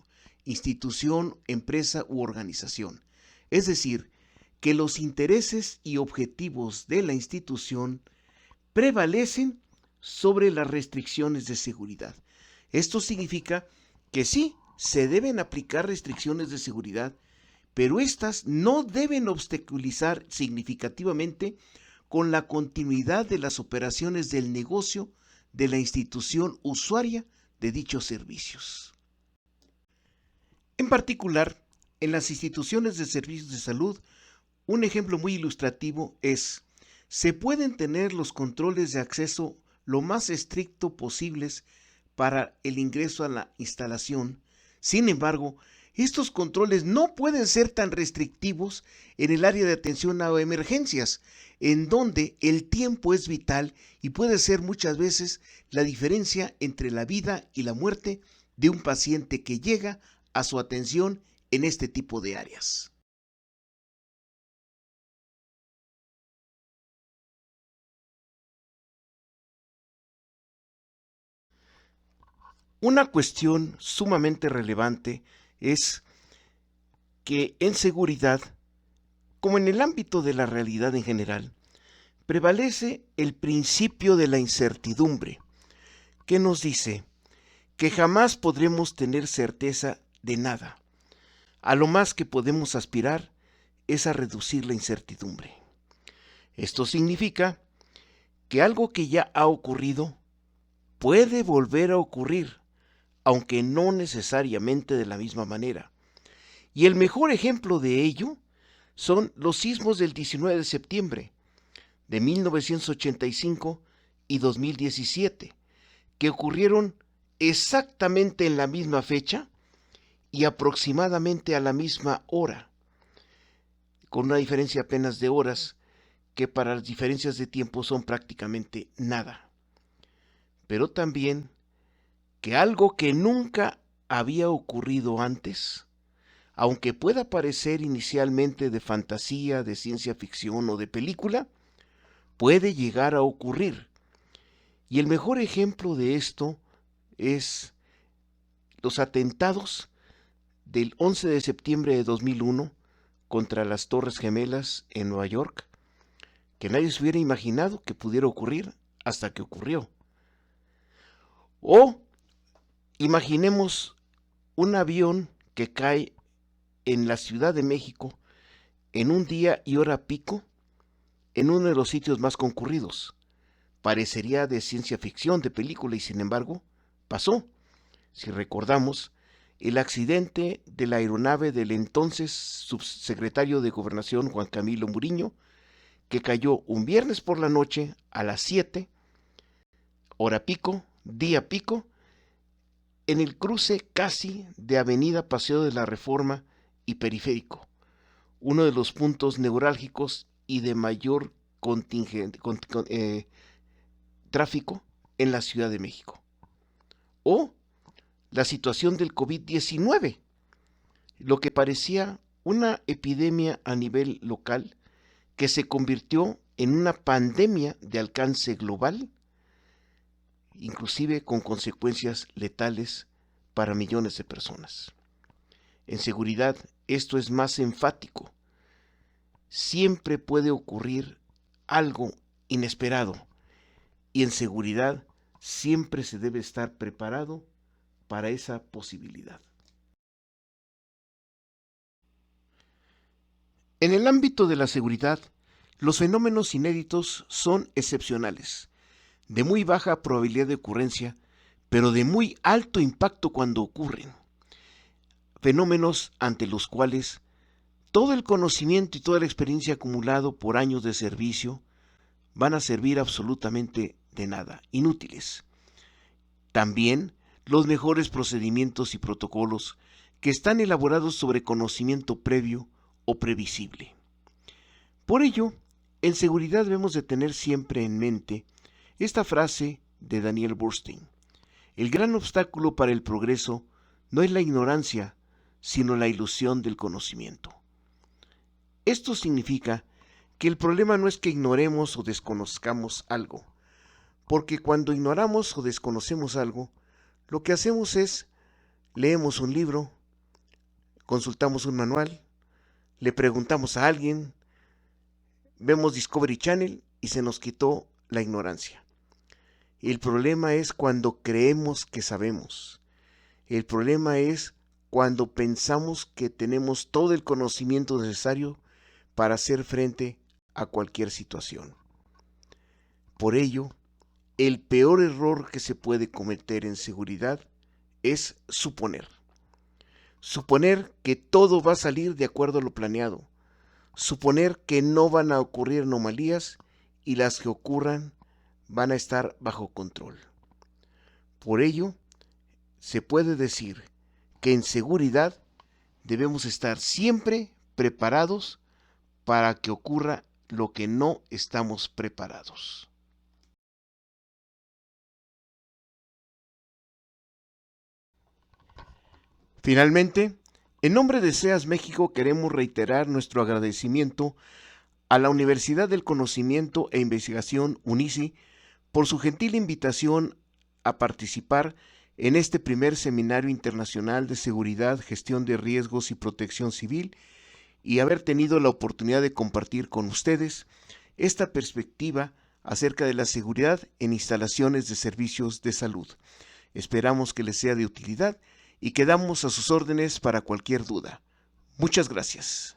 S1: institución, empresa u organización. Es decir, que los intereses y objetivos de la institución prevalecen sobre las restricciones de seguridad. Esto significa que sí, se deben aplicar restricciones de seguridad, pero estas no deben obstaculizar significativamente con la continuidad de las operaciones del negocio de la institución usuaria de dichos servicios. En particular, en las instituciones de servicios de salud, un ejemplo muy ilustrativo es: se pueden tener los controles de acceso lo más estricto posibles para el ingreso a la instalación. Sin embargo, estos controles no pueden ser tan restrictivos en el área de atención a emergencias, en donde el tiempo es vital y puede ser muchas veces la diferencia entre la vida y la muerte de un paciente que llega a su atención en este tipo de áreas. Una cuestión sumamente relevante es que en seguridad, como en el ámbito de la realidad en general, prevalece el principio de la incertidumbre, que nos dice que jamás podremos tener certeza de nada. A lo más que podemos aspirar es a reducir la incertidumbre. Esto significa que algo que ya ha ocurrido puede volver a ocurrir, aunque no necesariamente de la misma manera. Y el mejor ejemplo de ello son los sismos del 19 de septiembre de 1985 y 2017, que ocurrieron exactamente en la misma fecha y aproximadamente a la misma hora, con una diferencia apenas de horas, que para las diferencias de tiempo son prácticamente nada. Pero también que algo que nunca había ocurrido antes, aunque pueda parecer inicialmente de fantasía, de ciencia ficción o de película, puede llegar a ocurrir. Y el mejor ejemplo de esto es los atentados del 11 de septiembre de 2001 contra las Torres Gemelas en Nueva York, que nadie se hubiera imaginado que pudiera ocurrir hasta que ocurrió. O imaginemos un avión que cae en la Ciudad de México, en un día y hora pico, en uno de los sitios más concurridos. Parecería de ciencia ficción, de película, y sin embargo, pasó. Si recordamos, el accidente de la aeronave del entonces subsecretario de Gobernación Juan Camilo Muriño, que cayó un viernes por la noche a las 7, hora pico, día pico, en el cruce casi de Avenida Paseo de la Reforma y Periférico, uno de los puntos neurálgicos y de mayor tráfico en la Ciudad de México. O la situación del COVID-19, lo que parecía una epidemia a nivel local que se convirtió en una pandemia de alcance global, inclusive con consecuencias letales para millones de personas. En seguridad, esto es más enfático. Siempre puede ocurrir algo inesperado y en seguridad siempre se debe estar preparado para esa posibilidad. En el ámbito de la seguridad, los fenómenos inéditos son excepcionales, de muy baja probabilidad de ocurrencia, pero de muy alto impacto cuando ocurren. Fenómenos ante los cuales todo el conocimiento y toda la experiencia acumulado por años de servicio van a servir absolutamente de nada, inútiles. También los mejores procedimientos y protocolos que están elaborados sobre conocimiento previo o previsible. Por ello, en seguridad debemos de tener siempre en mente esta frase de Daniel Bernstein: el gran obstáculo para el progreso no es la ignorancia, sino la ilusión del conocimiento. Esto significa que el problema no es que ignoremos o desconozcamos algo, porque cuando ignoramos o desconocemos algo, lo que hacemos es leemos un libro, consultamos un manual, le preguntamos a alguien, vemos Discovery Channel y se nos quitó la ignorancia. El problema es cuando creemos que sabemos. El problema es cuando pensamos que tenemos todo el conocimiento necesario para hacer frente a cualquier situación. Por ello, el peor error que se puede cometer en seguridad es suponer. Suponer que todo va a salir de acuerdo a lo planeado. Suponer que no van a ocurrir anomalías y las que ocurran van a estar bajo control. Por ello, se puede decir que en seguridad debemos estar siempre preparados para que ocurra lo que no estamos preparados. Finalmente, en nombre de SEAS México queremos reiterar nuestro agradecimiento a la Universidad del Conocimiento e Investigación UNICI por su gentil invitación a participar en este primer Seminario Internacional de Seguridad, Gestión de Riesgos y Protección Civil y haber tenido la oportunidad de compartir con ustedes esta perspectiva acerca de la seguridad en instalaciones de servicios de salud. Esperamos que les sea de utilidad y quedamos a sus órdenes para cualquier duda. Muchas gracias.